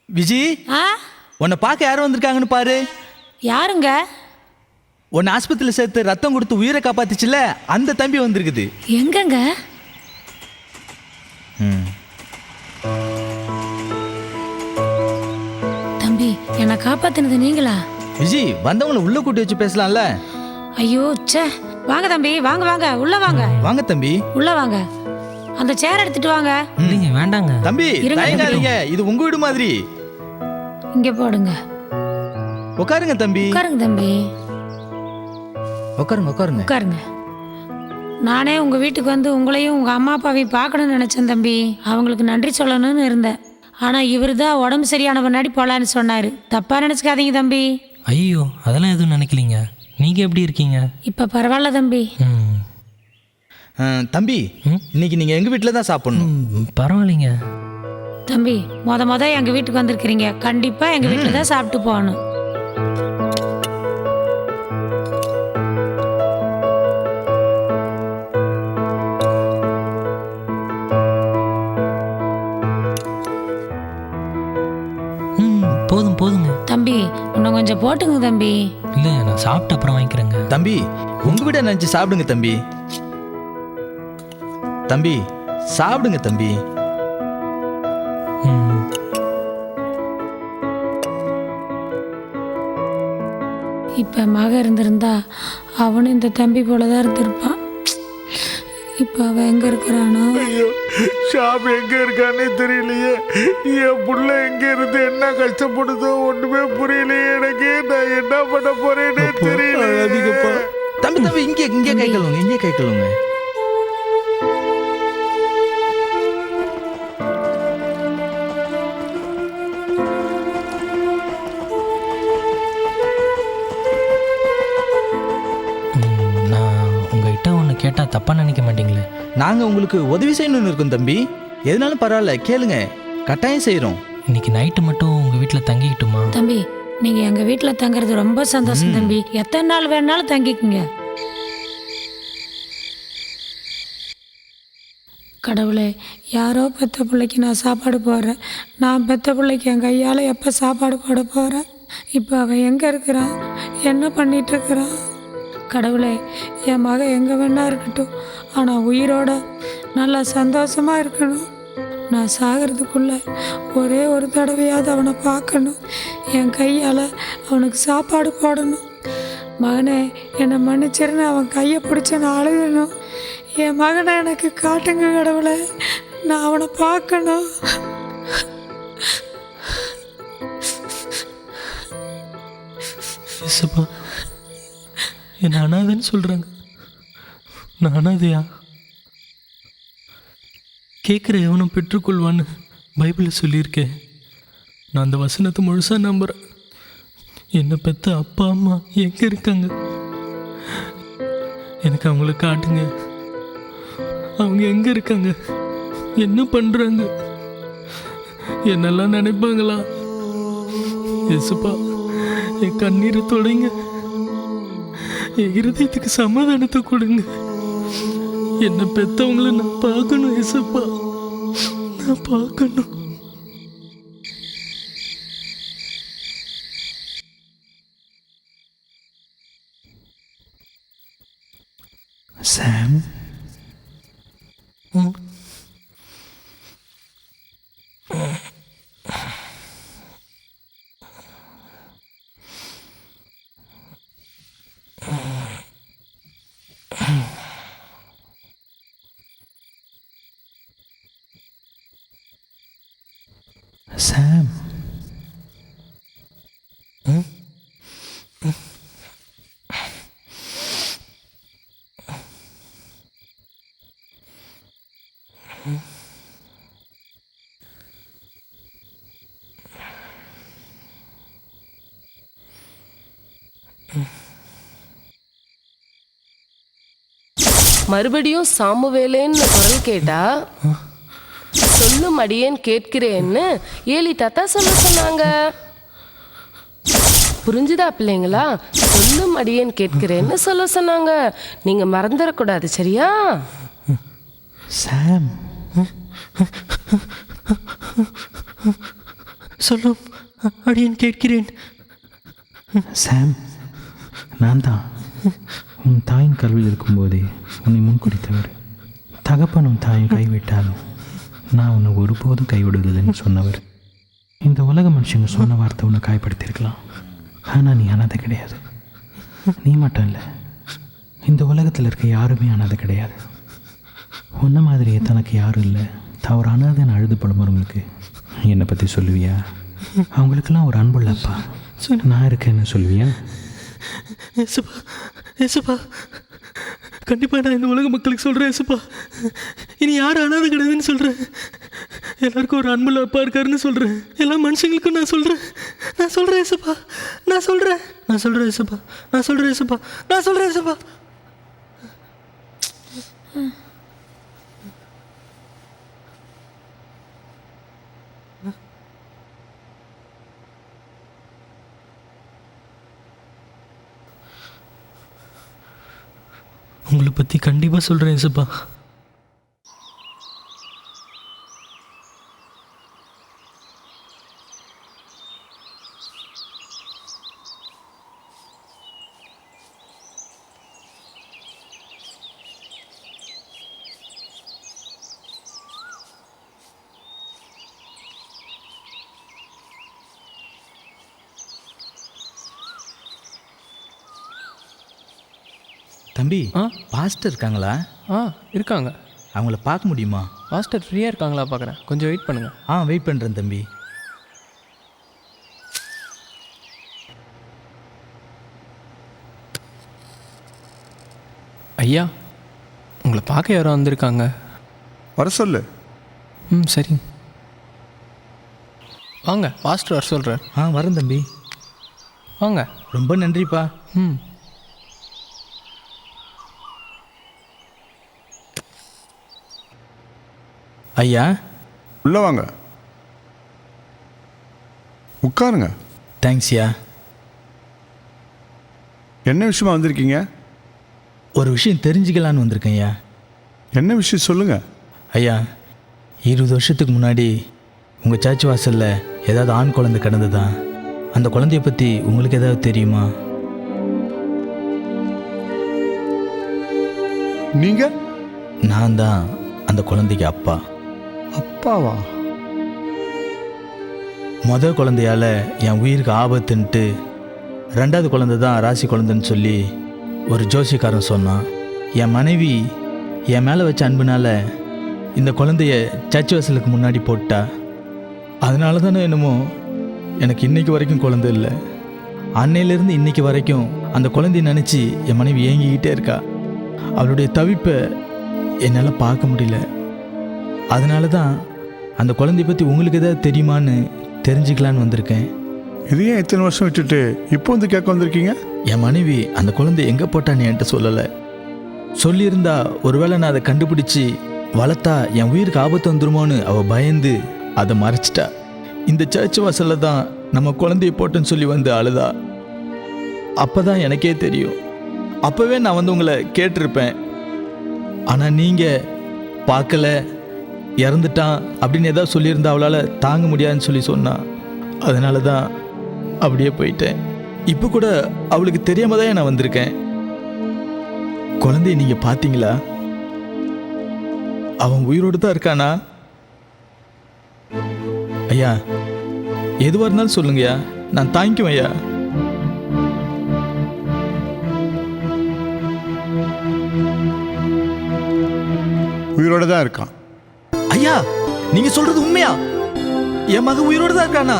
விஜி, உன்னை பார்க்க யாரும் வந்திருக்காங்கன்னு பாரு. யாருங்க? உன்னை ஆஸ்பத்திரியில் சேர்த்து ரத்தம் கொடுத்து உயிரை காப்பாத்துச்சுல அந்த தம்பி வந்திருக்குது. எங்கங்க? காப்பாத்தினது நீங்களா? விஜி வந்தவங்களை உள்ள கூட்டி வச்சு பேசலாம்ல. ஐயோ ச்சே. வாங்க தம்பி, வாங்க வாங்க, உள்ள வாங்க. வாங்க தம்பி, உள்ள வாங்க. அந்த சேர் எடுத்துட்டு வாங்க. இல்லைங்க வேண்டாங்க தம்பி. தயங்காதீங்க, இது உங்க வீடு மாதிரி. இங்க போடுங்க. உட்காருங்க தம்பி. உட்காருங்க தம்பி. உட்காருங்க உட்காருங்க உட்காருங்க. நானே உங்க வீட்டுக்கு வந்து உங்களையும் உங்க அம்மா அப்பாவையும் பார்க்கணும்னு நினைச்சேன் தம்பி. அவங்களுக்கு நன்றி சொல்லணும்னு இருந்தேன். ஆனா இவர் தான் உடம்பு சரியான முன்னாடி போலான்னு சொன்னாரு. தப்பா நினைச்சுக்காதீங்க தம்பி. ஐயோ அதெல்லாம் எதுவும் நினைக்கலீங்க. நீங்க எப்படி இருக்கீங்க? இப்ப பரவாயில்ல தம்பி. தம்பி இன்னைக்கு நீங்க எங்க வீட்டில் தான் சாப்பிடணும். பரவாயில்லைங்க தம்பி. மொத எங்க வீட்டுக்கு வந்திருக்கிறீங்க, கண்டிப்பா எங்க வீட்டில் தான் சாப்பிட்டு போகணும். போதுங்க தம்பி. இன்னும் கொஞ்சம் போட்டுங்க தம்பி. இல்லை நான் சாப்பிட்ட அப்புறம் வாங்கிக்கிறேங்க. தம்பி உங்க வீட்டை நினைச்சு சாப்பிடுங்க தம்பி. தம்பி சாப்பிடுங்க தம்பி. இப்ப மக இருந்திருந்தா அவனும் இந்த தம்பி போலதான் இருந்திருப்பான். இப்ப அவ எங்க இருக்கிறானோ? ஐயோ ஷாப் எங்க இருக்கானே தெரியலையே. என் புள்ள எங்க இருந்து என்ன கஷ்டப்படுதோ ஒண்ணுமே புரியலையே எனக்கு. நான் என்ன பண்ண போறேன்னே தெரியல. தம்பி தம்பி இங்கே கை கழுவுங்க, இங்கே கை கழுவுங்க. கேட்டா தப்பா நினைக்க மாட்டீங்களே? நாங்க உங்களுக்கு உதவி செய்யணும்னு இருக்கோம் தம்பி. எதுனாலும் பரவாயில்ல கேளுங்க, கட்டாயம் செய்யறோம். இன்னைக்கு நைட்டு மட்டும் உங்க வீட்டுல தங்கிக்கிட்டுமா? தம்பி நீங்க எங்க வீட்டுல தங்குறது ரொம்ப சந்தோஷம் தம்பி. எத்தனை நாள் வேணாலும் தங்கிக்குங்க. கடவுளே, யாரோ பெத்த பிள்ளைக்கு நான் சாப்பாடு போடுறேன். நான் பெத்த பிள்ளைக்கு என் கையால் எப்போ சாப்பாடு போட போகிறேன்? இப்போ அவன் எங்கே இருக்கிறான்? என்ன பண்ணிட்டு இருக்கிறான்? கடவுளே, என் மகன் எங்கே வேணா இருக்கட்டும், ஆனால் உயிரோட நல்லா சந்தோஷமாக இருக்கணும். நான் சாகிறதுக்குள்ள ஒரே ஒரு தடவையாவது அவனை பார்க்கணும். என் கையால் அவனுக்கு சாப்பாடு போடணும். மகனே என்னை மன்னிச்சிருன்னு அவன் கையை பிடிச்சி நான் அழுகணும். என் மகனை எனக்கு காட்டுங்க கடவுளே, நான் அவனை பார்க்கணும். என்ன அனாதைன்னு சொல்கிறாங்க. நான் அனாதையா? கேட்குற எவனும் பெற்றுக்கொள்வான்னு பைபிளில் சொல்லியிருக்கேன். நான் அந்த வசனத்தை முழுசாக நம்புகிறேன். என்னை பெற்ற அப்பா அம்மா எங்கே இருக்காங்க? எனக்கு அவங்கள காட்டுங்க. அவங்க எங்கே இருக்காங்க? என்ன பண்ணுறாங்க? என்னெல்லாம் நினைப்பாங்களா? இயேசுப்பா, என் கண்ணீரை தொடைங்க. என் இருதயத்துக்கு சமாதானத்தை கொடுங்க. என்னை பெற்றவங்கள நான் பார்க்கணும் இயேசுப்பா, நான் பார்க்கணும். சாம், சாம், மறுபடியும் சாமுவேலேன்னு குரல் கேட்டா சொல்லும் அடியேன் கேட்கிறேன்னு ஏலி தாத்தா சொல்ல சொன்னாங்க. புரிஞ்சுதா பிள்ளைங்களா? சொல்லும் அடியேன் கேட்கிறேன்னு சொல்ல சொன்னாங்க. நீங்க மறந்துடக்கூடாது, சரியா? சாம், சொல்லும் அடியேன் கேட்கிறேன். சாம், நான் தான் உன் தாயின் கல்வியில் இருக்கும்போதே உன்னை முன்குறித்தவர். தகப்பனும் தாயும் கைவிட்டாலும் நான் உன்னை ஒருபோதும் கைவிடுவதில்லைன்னு சொன்னவர். இந்த உலக மனுஷங்க சொன்ன வார்த்தை உன்னை காயப்படுத்தியிருக்கலாம், ஆனால் நீ அனாதை கிடையாது. நீ மட்டும் இல்லை, இந்த உலகத்தில் இருக்க யாருமே அனாதை கிடையாது. உன்ன மாதிரியே தனக்கு யாரும் இல்லை, தவறு அனாதைன்னு அழுது படுறவங்களுக்கு என்னை பற்றி சொல்லுவியா? அவங்களுக்கெல்லாம் ஒரு அன்புள்ள அப்பா நான் இருக்கேன்னு சொல்லுவியா? ஏசப்பா ஏசப்பா, கண்டிப்பாக நான் இந்த உலக மக்களுக்கு சொல்கிறேன் ஏசப்பா. இனி யாரும் அனாதை கிடையாதுன்னு சொல்கிறேன். எல்லாருக்கும் ஒரு அன்புள்ள அப்பா இருக்காருன்னு சொல்கிறேன். எல்லா மனுஷங்களுக்கும் நான் சொல்கிறேன் ஏசப்பா. நான் சொல்கிறேன் ஏசப்பா. நான் சொல்கிறேன் ஏசப்பா. உங்களை பற்றி கண்டிப்பாக சொல்கிறேன் ஏசப்பா. தம்பி, பாஸ்டர் இருக்காங்களா? இருக்காங்க. அவங்கள பார்க்க முடியுமா? பாஸ்டர் ஃப்ரீயாக இருக்காங்களா பார்க்குறேன், கொஞ்சம் வெயிட் பண்ணுங்கள். வெயிட் பண்ணுறேன் தம்பி. ஐயா, உங்களை பார்க்க யாரோ வந்திருக்காங்க. வர சொல்லு. சரி வாங்க, பாஸ்டர் வர சொல்கிறார். வரேன் தம்பி. வாங்க. ரொம்ப நன்றிப்பா. ஐயா, உள்ள வாங்க, உட்காருங்க. தேங்க்ஸ்யா. என்ன விஷயமா வந்திருக்கீங்க? ஒரு விஷயம் தெரிஞ்சுக்கலான்னு வந்திருக்கேன் ஐயா. என்ன விஷயம் சொல்லுங்க. ஐயா, 20 வருஷத்துக்கு முன்னாடி உங்கள் சர்ச் வாசலில் ஏதாவது ஆண் குழந்தை கிடந்ததா? அந்த குழந்தைய பற்றி உங்களுக்கு ஏதாவது தெரியுமா? நீங்க? நான் தான் அந்த குழந்தைக்கு அப்பா. அப்பாவா? முதல் குழந்தையால் என் உயிருக்கு ஆபத்துன்ட்டு 2வது குழந்தை தான் ராசி குழந்தைன்னு சொல்லி ஒரு ஜோசியக்காரன் சொன்னான். என் மனைவி என் மேலே வச்ச அன்புனால இந்த குழந்தைய சர்ச் வாசலுக்கு முன்னாடி போட்டா. அதனால தானே என்னமோ எனக்கு இன்னைக்கு வரைக்கும் குழந்தை இல்லை. அன்னையிலேருந்து இன்னைக்கு வரைக்கும் அந்த குழந்தைய நினச்சி என் மனைவி ஏங்கிக்கிட்டே இருக்கா. அவளுடைய தவிப்பை என்னால் பார்க்க முடியல. அதனால தான் அந்த குழந்தைய பற்றி உங்களுக்கு ஏதாவது தெரியுமான்னு தெரிஞ்சுக்கலான்னு வந்திருக்கேன். இது ஏன் இத்தனை வருஷம் விட்டுட்டு இப்போ வந்து கேட்க வந்திருக்கீங்க? என் மனைவி அந்த குழந்தை எங்கே போட்டான்னு என்கிட்ட சொல்லலை. சொல்லியிருந்தா ஒருவேளை நான் அதை கண்டுபிடிச்சி வளர்த்தா என் உயிருக்கு ஆபத்து வந்துருமோன்னு அவள் பயந்து அதை மறைச்சிட்டா. இந்த சர்ச் வாசலில் தான் நம்ம குழந்தைய போட்டேன்னு சொல்லி வந்து அழுதா. அப்போ தான் எனக்கே தெரியும். அப்போவே நான் வந்து உங்களை கேட்டிருப்பேன். ஆனால் நீங்கள் பார்க்கல, இறந்துட்டான் அப்படின்னு ஏதாவது சொல்லியிருந்தா அவளால் தாங்க முடியாதுன்னு சொல்லி சொன்னான். அதனால தான் அப்படியே போயிட்டேன். இப்போ கூட அவளுக்கு தெரியாம தான் நான் வந்திருக்கேன். குழந்தைய நீங்கள் பார்த்தீங்களா? அவன் உயிரோடு தான் இருக்கானா? ஐயா, எதுவாக இருந்தாலும் சொல்லுங்கய்யா, நான் தாங்கிக்குவேன் ஐயா. உயிரோட தான் இருக்கான். ஐயா, நீங்க சொல்றது உண்மையா? என் மகன் உயிரோடு தான் இருக்கானா?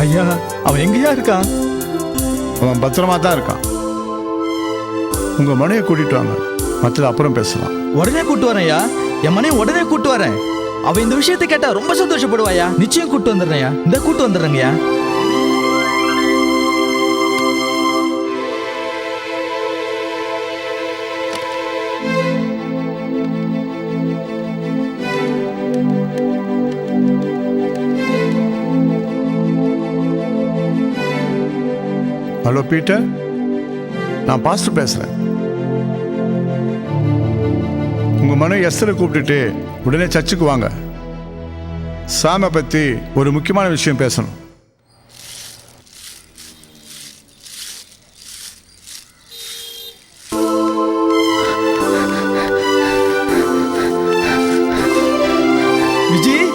ஐயா, அவன் எங்கேயா இருக்கான்? அவன் பத்திரமா தான் இருக்கான். உங்க மனையை கூட்டிட்டு வாங்க, மற்றது அப்புறம் பேசலாம். உடனே கூட்டு வரேன் ஐயா. என் மனையை உடனே கூட்டு வரேன். அவ இந்த விஷயத்தை கேட்டா ரொம்ப சந்தோஷப்படுவாயா. நிச்சயம் கூட்டு வந்துடுறேன். இந்த கூட்டு வந்துடுறேங்கய்யா. ஹலோ பீட்டர், நான் பாஸ்டர் பேசுகிறேன். உங்கள் மனைவி எஸ்தரை கூப்பிட்டுட்டு உடனே சர்ச்சுக்கு வாங்க. சாமை பற்றி ஒரு முக்கியமான விஷயம் பேசணும். விஜய்,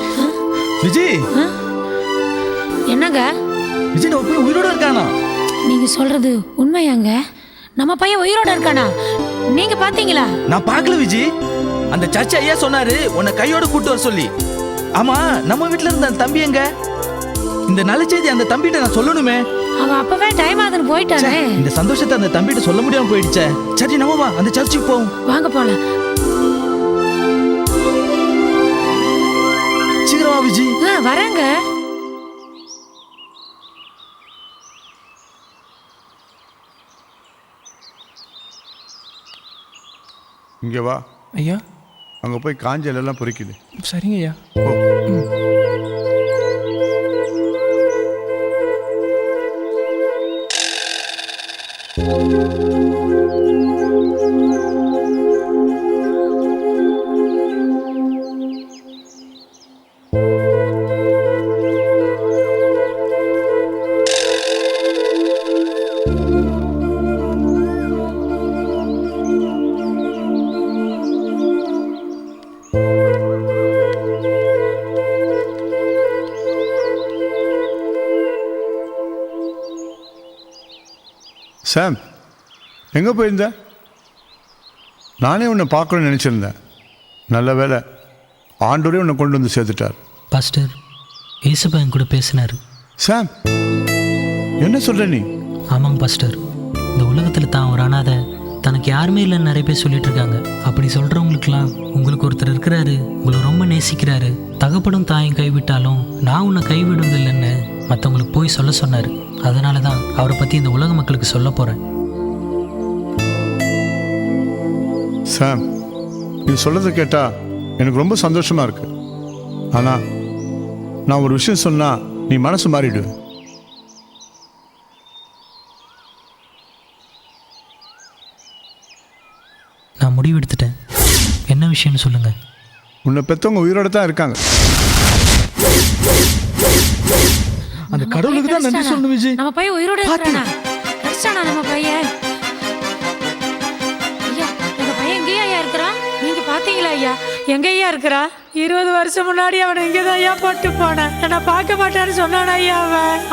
விஜய், இருக்கானா? நீங்க சொல்றது உண்மையாங்க? நம்ம பையன் உயிரோட இருக்கானா? நீங்க பாத்தீங்களா? நான் பார்க்கல விஜி. அந்த சர்ச்சை ஐயா சொன்னாரு உன்னை கையோட கூட்டு வர சொல்லி. ஆமா, நம்ம வீட்ல இருந்த அந்த தம்பி எங்க? இந்த நல்ல செய்தி அந்த தம்பிகிட்ட நான் சொல்லணுமே. அவன் அப்பவே டைம் ஆகுதுன்னு போயிட்டானே. இந்த சந்தோஷத்தை அந்த தம்பிகிட்ட சொல்ல முடியாம போயிடுச்சே. சரி நம்ம வா, அந்த சர்ச்சுக்கு போவோம். வாங்க போலாம். சீக்கிரமா விஜி. வரேங்க. இங்கே வா ஐயா. அங்கே போய் காஞ்சல் எல்லாம் பொறிக்குது. சரிங்க ஐயா. சாம், எங்கே போயிருந்த? நானே உன்னை பார்க்கணும்னு நினச்சிருந்தேன். நல்ல வேலை, ஆண்டோரே உன்னை கொண்டு வந்து சேர்த்துட்டார். பாஸ்டர், ஏசப்பா என் கூட பேசினார். சாம், என்ன சொல்கிற நீ? ஆமாங்க பாஸ்டர், இந்த உலகத்தில் தான் ஒரு அனாதை, தனக்கு யாருமே இல்லைன்னு நிறைய பேர் சொல்லிட்டு இருக்காங்க. அப்படி சொல்கிறவங்களுக்கெல்லாம் உங்களுக்கு ஒருத்தர் இருக்கிறாரு, உங்களை ரொம்ப நேசிக்கிறாரு, தகப்படும் தாயும் கைவிட்டாலும் நான் உன்னை கைவிடுவதில்லைன்னு மற்றவங்களுக்கு போய் சொல்ல சொன்னார். அதனால தான் அவரை பற்றி இந்த உலக மக்களுக்கு சொல்ல போகிறேன். சாம், நீ சொல்கிறத கேட்டால் எனக்கு ரொம்ப சந்தோஷமாக இருக்கு. ஆனால் நான் ஒரு விஷயம் சொன்னால் நீ மனசு மாறிடு. நான் முடிவெடுத்துட்டேன். என்ன விஷயம்னு சொல்லுங்கள். உன்னை பெற்றவங்க உயிரோட தான் இருக்காங்க. அந்த கடவுளுக்கு தான் நன்றி சொல்லணும் விஜய். நம்ம பையன் உயிரோட இருக்கானா? கஷ்டனா நம்ம பையன்? ஐயா, நம்ம பையன் எங்கேயா இருக்கிறான்? நீங்க பாத்தீங்களா ஐயா? எங்கேயா இருக்கிறா? 20 வருஷம் முன்னாடி அவனை இங்கதான் ஐயா போட்டு போனேன். என்ன பார்க்க மாட்டான்னு சொன்னானா ஐயா?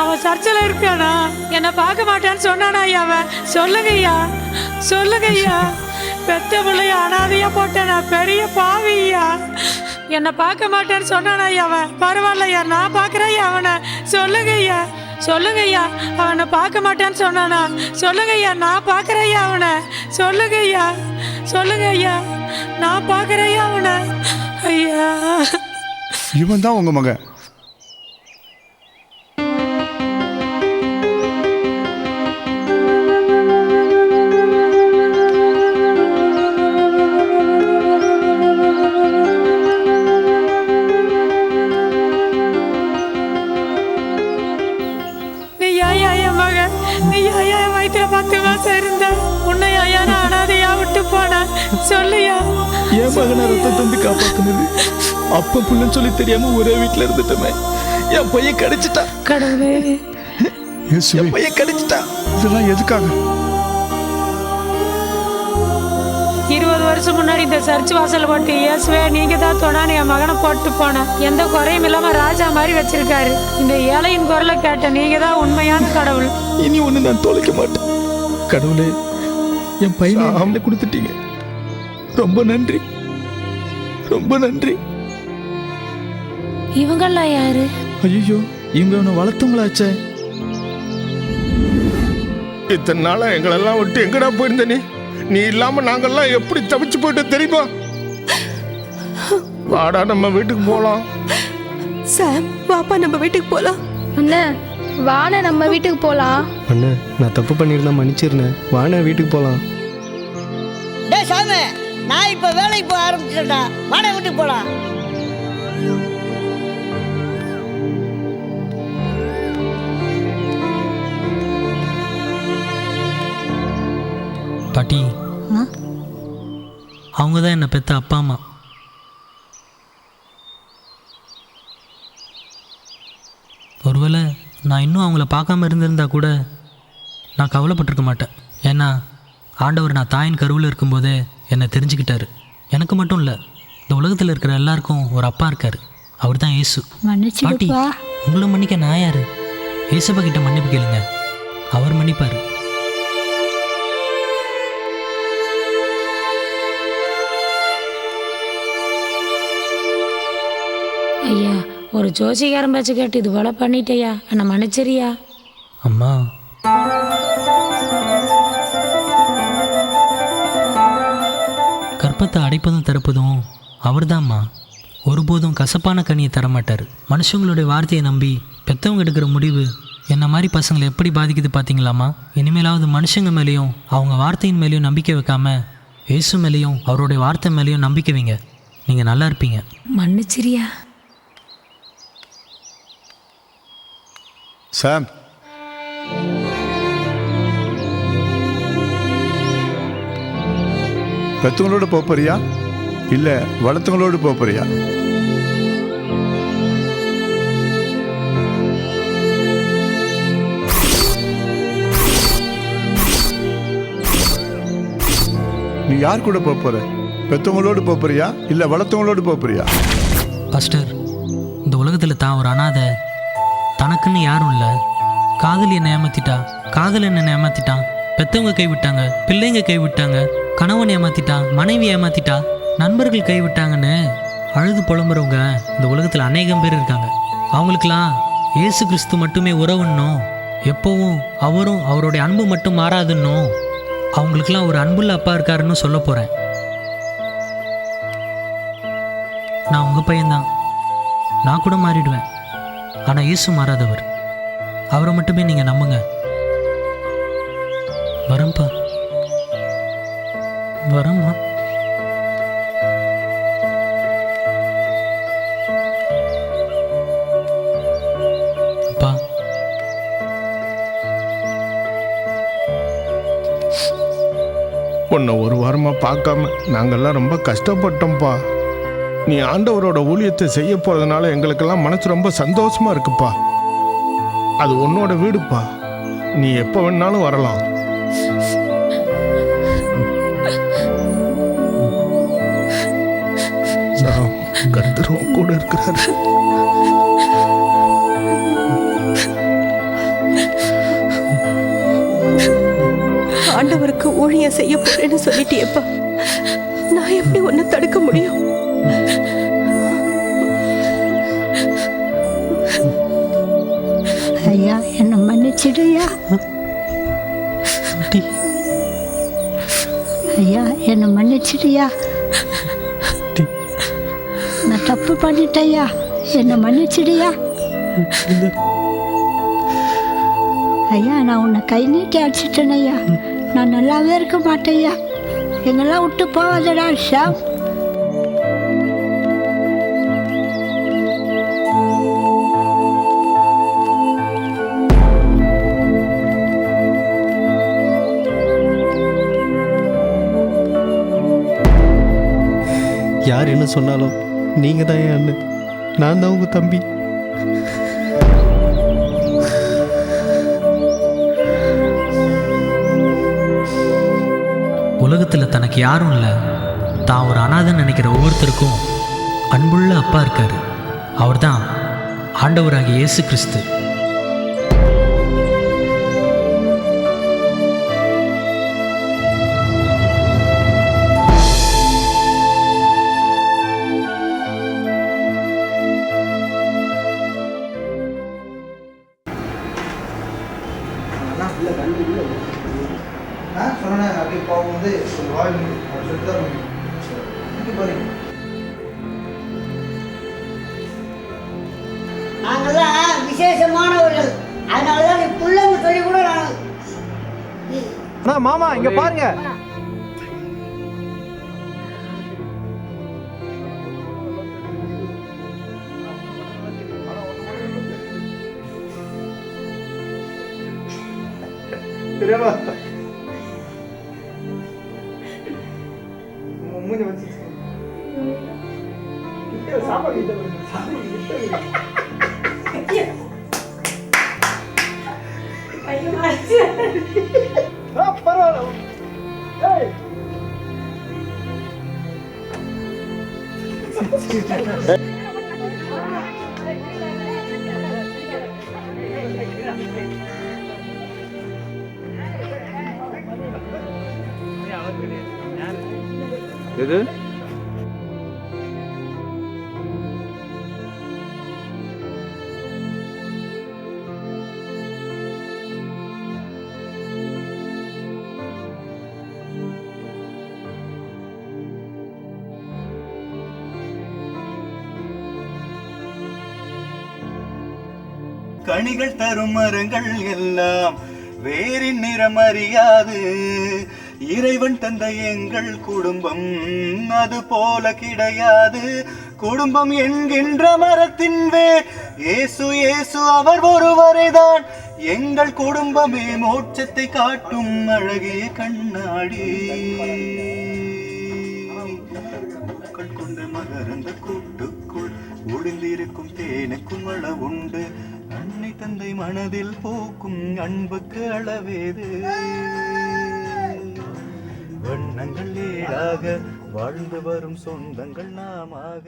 அவன் சர்ச்சில் இருக்கானா? என்ன பார்க்க மாட்டான்னு சொன்னானா ஐயா? சொல்லுங்க ஐயா, சொல்லுங்க ஐயா. பெத்த பிள்ளைய அனாதையா போட்டேன், பெரிய பாவியா. என்னை பார்க்க மாட்டேன்னு சொன்னானா ஐயா? பரவாயில்லையா, நான் பார்க்குறேன் ஐயா அவனை. சொல்லுங்க ஐயா, சொல்லுங்க ஐயா. அவனை பார்க்க மாட்டேன்னு சொன்னானா? சொல்லுங்க ஐயா, நான் பார்க்குறேன் ஐயா அவனை. சொல்லுங்க ஐயா, சொல்லுங்க ஐயா, நான் பார்க்குறேன் ஐயா அவனை. ஐயா, இவன் தான் உங்க மகன். சொல்லியா என் மகனை ரத்தம் தந்து காப்பாத்துனது அப்பா புள்ளன்னு சொல்லி தெரியாம ஒரே வீட்டுல இருந்துட்டோமே. என் பையன் கிடைச்சிட்டா. கடவுளே, என் பையன் கிடைச்சிட்டா. இதெல்லாம் எதுக்காக? 20 வருஷம் முன்னாடி இந்த சர்ச் வாசல் போட்டு இயேசுவே நீங்க தான் தொடான்னு என் மகனை போட்டு போனேன். எந்த குறையும் இல்லாம ராஜா மாதிரி வச்சிருக்காரு. இந்த ஏழையின் குரலை கேட்ட நீங்க தான் உண்மையான கடவுள். இனி ஒண்ணு நான் தொலைக்க மாட்டேன். கடவுளே, என் பையனை அவங்கள கொடுத்துட்டீங்க. ரொம்ப நன்றி, ரொம்ப நன்றி. இவங்கெல்லாம் யாரு? ஐயோ, இவங்க ஒன்று வளர்த்தவங்களாச்சே. இத்தனை நாளா எங்களெல்லாம் விட்டு எங்கடா போயிருந்த நீ இல்லாம நாங்கெல்லாம் எப்படி தவிச்சு போயிட்டோம் தெரியுமா? வாடா நம்ம வீட்டுக்கு போலாம். சாம், வாப்பா நம்ம வீட்டுக்கு போலாம். அண்ணா, வாண்ணா நம்ம வீட்டுக்கு போலாம். அண்ணா, நான் தப்பு பண்ணியிருந்தா மன்னிச்சிருந்தேன். வாண்ணா வீட்டுக்கு போலாம். டேய் சாமி, நான் இப்போ வேலைக்கு போக ஆரம்பிச்சிட்டேன்டா. வாடா வீட்டுக்கு போலாம். பாட்டி, அவங்க தான் என்னை பெற்ற அப்பா அம்மா. ஒருவேளை நான் இன்னும் அவங்கள பார்க்காம இருந்திருந்தா கூட நான் கவலைப்பட்டிருக்க மாட்டேன். ஏன்னா ஆண்டவர் நான் தாயின் கருவில் இருக்கும்போதே என்னை தெரிஞ்சுக்கிட்டாரு. எனக்கு மட்டும் இல்லை, இந்த உலகத்தில் இருக்கிற எல்லாருக்கும் ஒரு அப்பா இருக்கார். அவர் தான் ஏசு. பாட்டி, உங்களை மன்னிக்க நான் யார்? ஏசப்பா கிட்ட மன்னிப்பு கேளுங்க. அவர் மன்னிப்பார். ஐயா, ஒரு ஜோசிகாரன் பேச்சு கேட்டு இது போல பண்ணிட்டேயா, என்னை மன்னிச்சிரியா. அம்மா, கற்பத்தை அடைப்பதும் திறப்பதும் அவர்தாம்மா. ஒருபோதும் கசப்பான கனியை தரமாட்டார். மனுஷங்களுடைய வார்த்தையை நம்பி பெற்றவங்க எடுக்கிற முடிவு என்ன மாதிரி பசங்களை எப்படி பாதிக்குது பார்த்தீங்களாம்மா? இனிமேலாவது மனுஷங்க மேலேயும் அவங்க வார்த்தையின் மேலேயும் நம்பிக்கை வைக்காம இயேசு மேலேயும் அவருடைய வார்த்தை மேலேயும் நம்பிக்கை வைங்க. நீங்கள் நல்லா இருப்பீங்க. மன்னிச்சிரியா. சாம், பெத்தவங்களோடு போறியா இல்ல வளர்த்தவங்களோடு போறியா? நீ யார் கூட போற? பெத்தவங்களோடு போறியா இல்ல வளர்த்தவங்களோடு போறியா? பாஸ்டர், இந்த உலகத்தில் தான் ஒரு அனாதை, தனக்குன்னு யாரும் இல்லை. காதல் என்னை ஏமாத்திட்டா, காதல் என்ன ஏமாத்திட்டான், பெற்றவங்க கைவிட்டாங்க, பிள்ளைங்க கைவிட்டாங்க, கணவன் ஏமாத்திட்டான், மனைவி ஏமாத்திட்டா, நண்பர்கள் கைவிட்டாங்கன்னு அழுது புலம்புறவங்க இந்த உலகத்தில் அநேகம் பேர் இருக்காங்க. அவங்களுக்கெல்லாம் இயேசு கிறிஸ்து மட்டுமே உறவுன்னும், எப்போவும் அவரும் அவருடைய அன்பு மட்டும் மாறாதுன்னும், அவங்களுக்கெல்லாம் ஒரு அன்புள்ள அப்பா இருக்காருன்னு சொல்ல போகிறேன். நான் உங்கள் பையன்தான், நான் கூட மாறிடுவேன். ஆனால் இயேசு மாறாதவர், அவரை மட்டுமே நீங்கள் நம்புங்க. வரம்பா, வரம்மா. அப்பா, உன்னை ஒரு வாரமாக பார்க்காம நாங்கள்லாம் ரொம்ப கஷ்டப்பட்டோம்ப்பா. நீ ஆண்டவரோட ஊழியத்தை செய்ய போகிறதுனால எங்களுக்கெல்லாம் மனசு ரொம்ப சந்தோஷமாக இருக்குப்பா. அது உன்னோட வீடுப்பா, நீ எப்போ வேணாலும் வரலாம். கர்த்தர் உன் கூட இருக்கிறாரு. ஆண்டவருக்கு ஊழியம் செய்ய போறேன்னு சொல்லிட்டியப்பா, நான் எப்படி ஒன்னு தடுக்க முடியும்? ஐயா, என்னை மன்னிச்சிடுயா. ஐயா, என்னை மன்னிச்சிடுயா. நான் தப்பு பண்ணிட்டேயா, என்னை மன்னிச்சிடுயா. ஐயா, நான் உன்னை கை நீட்டி அடிச்சிட்டேன் ஐயா. நான் நல்லாவே இருக்க மாட்டேயா. என்னெல்லாம் விட்டு போவாதடா ஷாம். யார் என்ன சொன்னாலும் நீங்கள் தான் என் அண்ணன், நான் தான் உங்கள் தம்பி. உலகத்தில் தனக்கு யாரும் இல்லை, தான் ஒரு அனாதைன்னு நினைக்கிற ஒவ்வொருத்தருக்கும் அன்புள்ள அப்பா இருக்காரு. அவர் தான் ஆண்டவராகிய இயேசு கிறிஸ்து. நாங்கெல்லாம் விசேஷமானவர்கள், அதனாலதான் நீ பிள்ளைங்க சொல்லி கூட நான் மாமா இங்க பாருங்க. எது கனிகள் தரும் மரங்கள் எல்லாம் வேரின் நிறம் அறியாது. இறைவன் தந்த எங்கள் குடும்பம் அது போல கிடையாது. குடும்பம் என்கின்ற மரத்தின் வேர் இயேசு இயேசு அவர் ஒருவரேதான். எங்கள் குடும்பமே மோட்சத்தை காட்டும் அழகிய கண்ணாடி. பூக்கள் கொண்ட மகரந்த கூட்டுக்குள் ஒளிந்திருக்கும் தேனுக்கும் அளவுண்டு. அன்னை தந்தை மனதில் போக்கும் அன்புக்கு அளவேது. வண்ணங்கள் ஏழாக வாழ்ந்து வரும் சொந்தங்கள் நாமாக.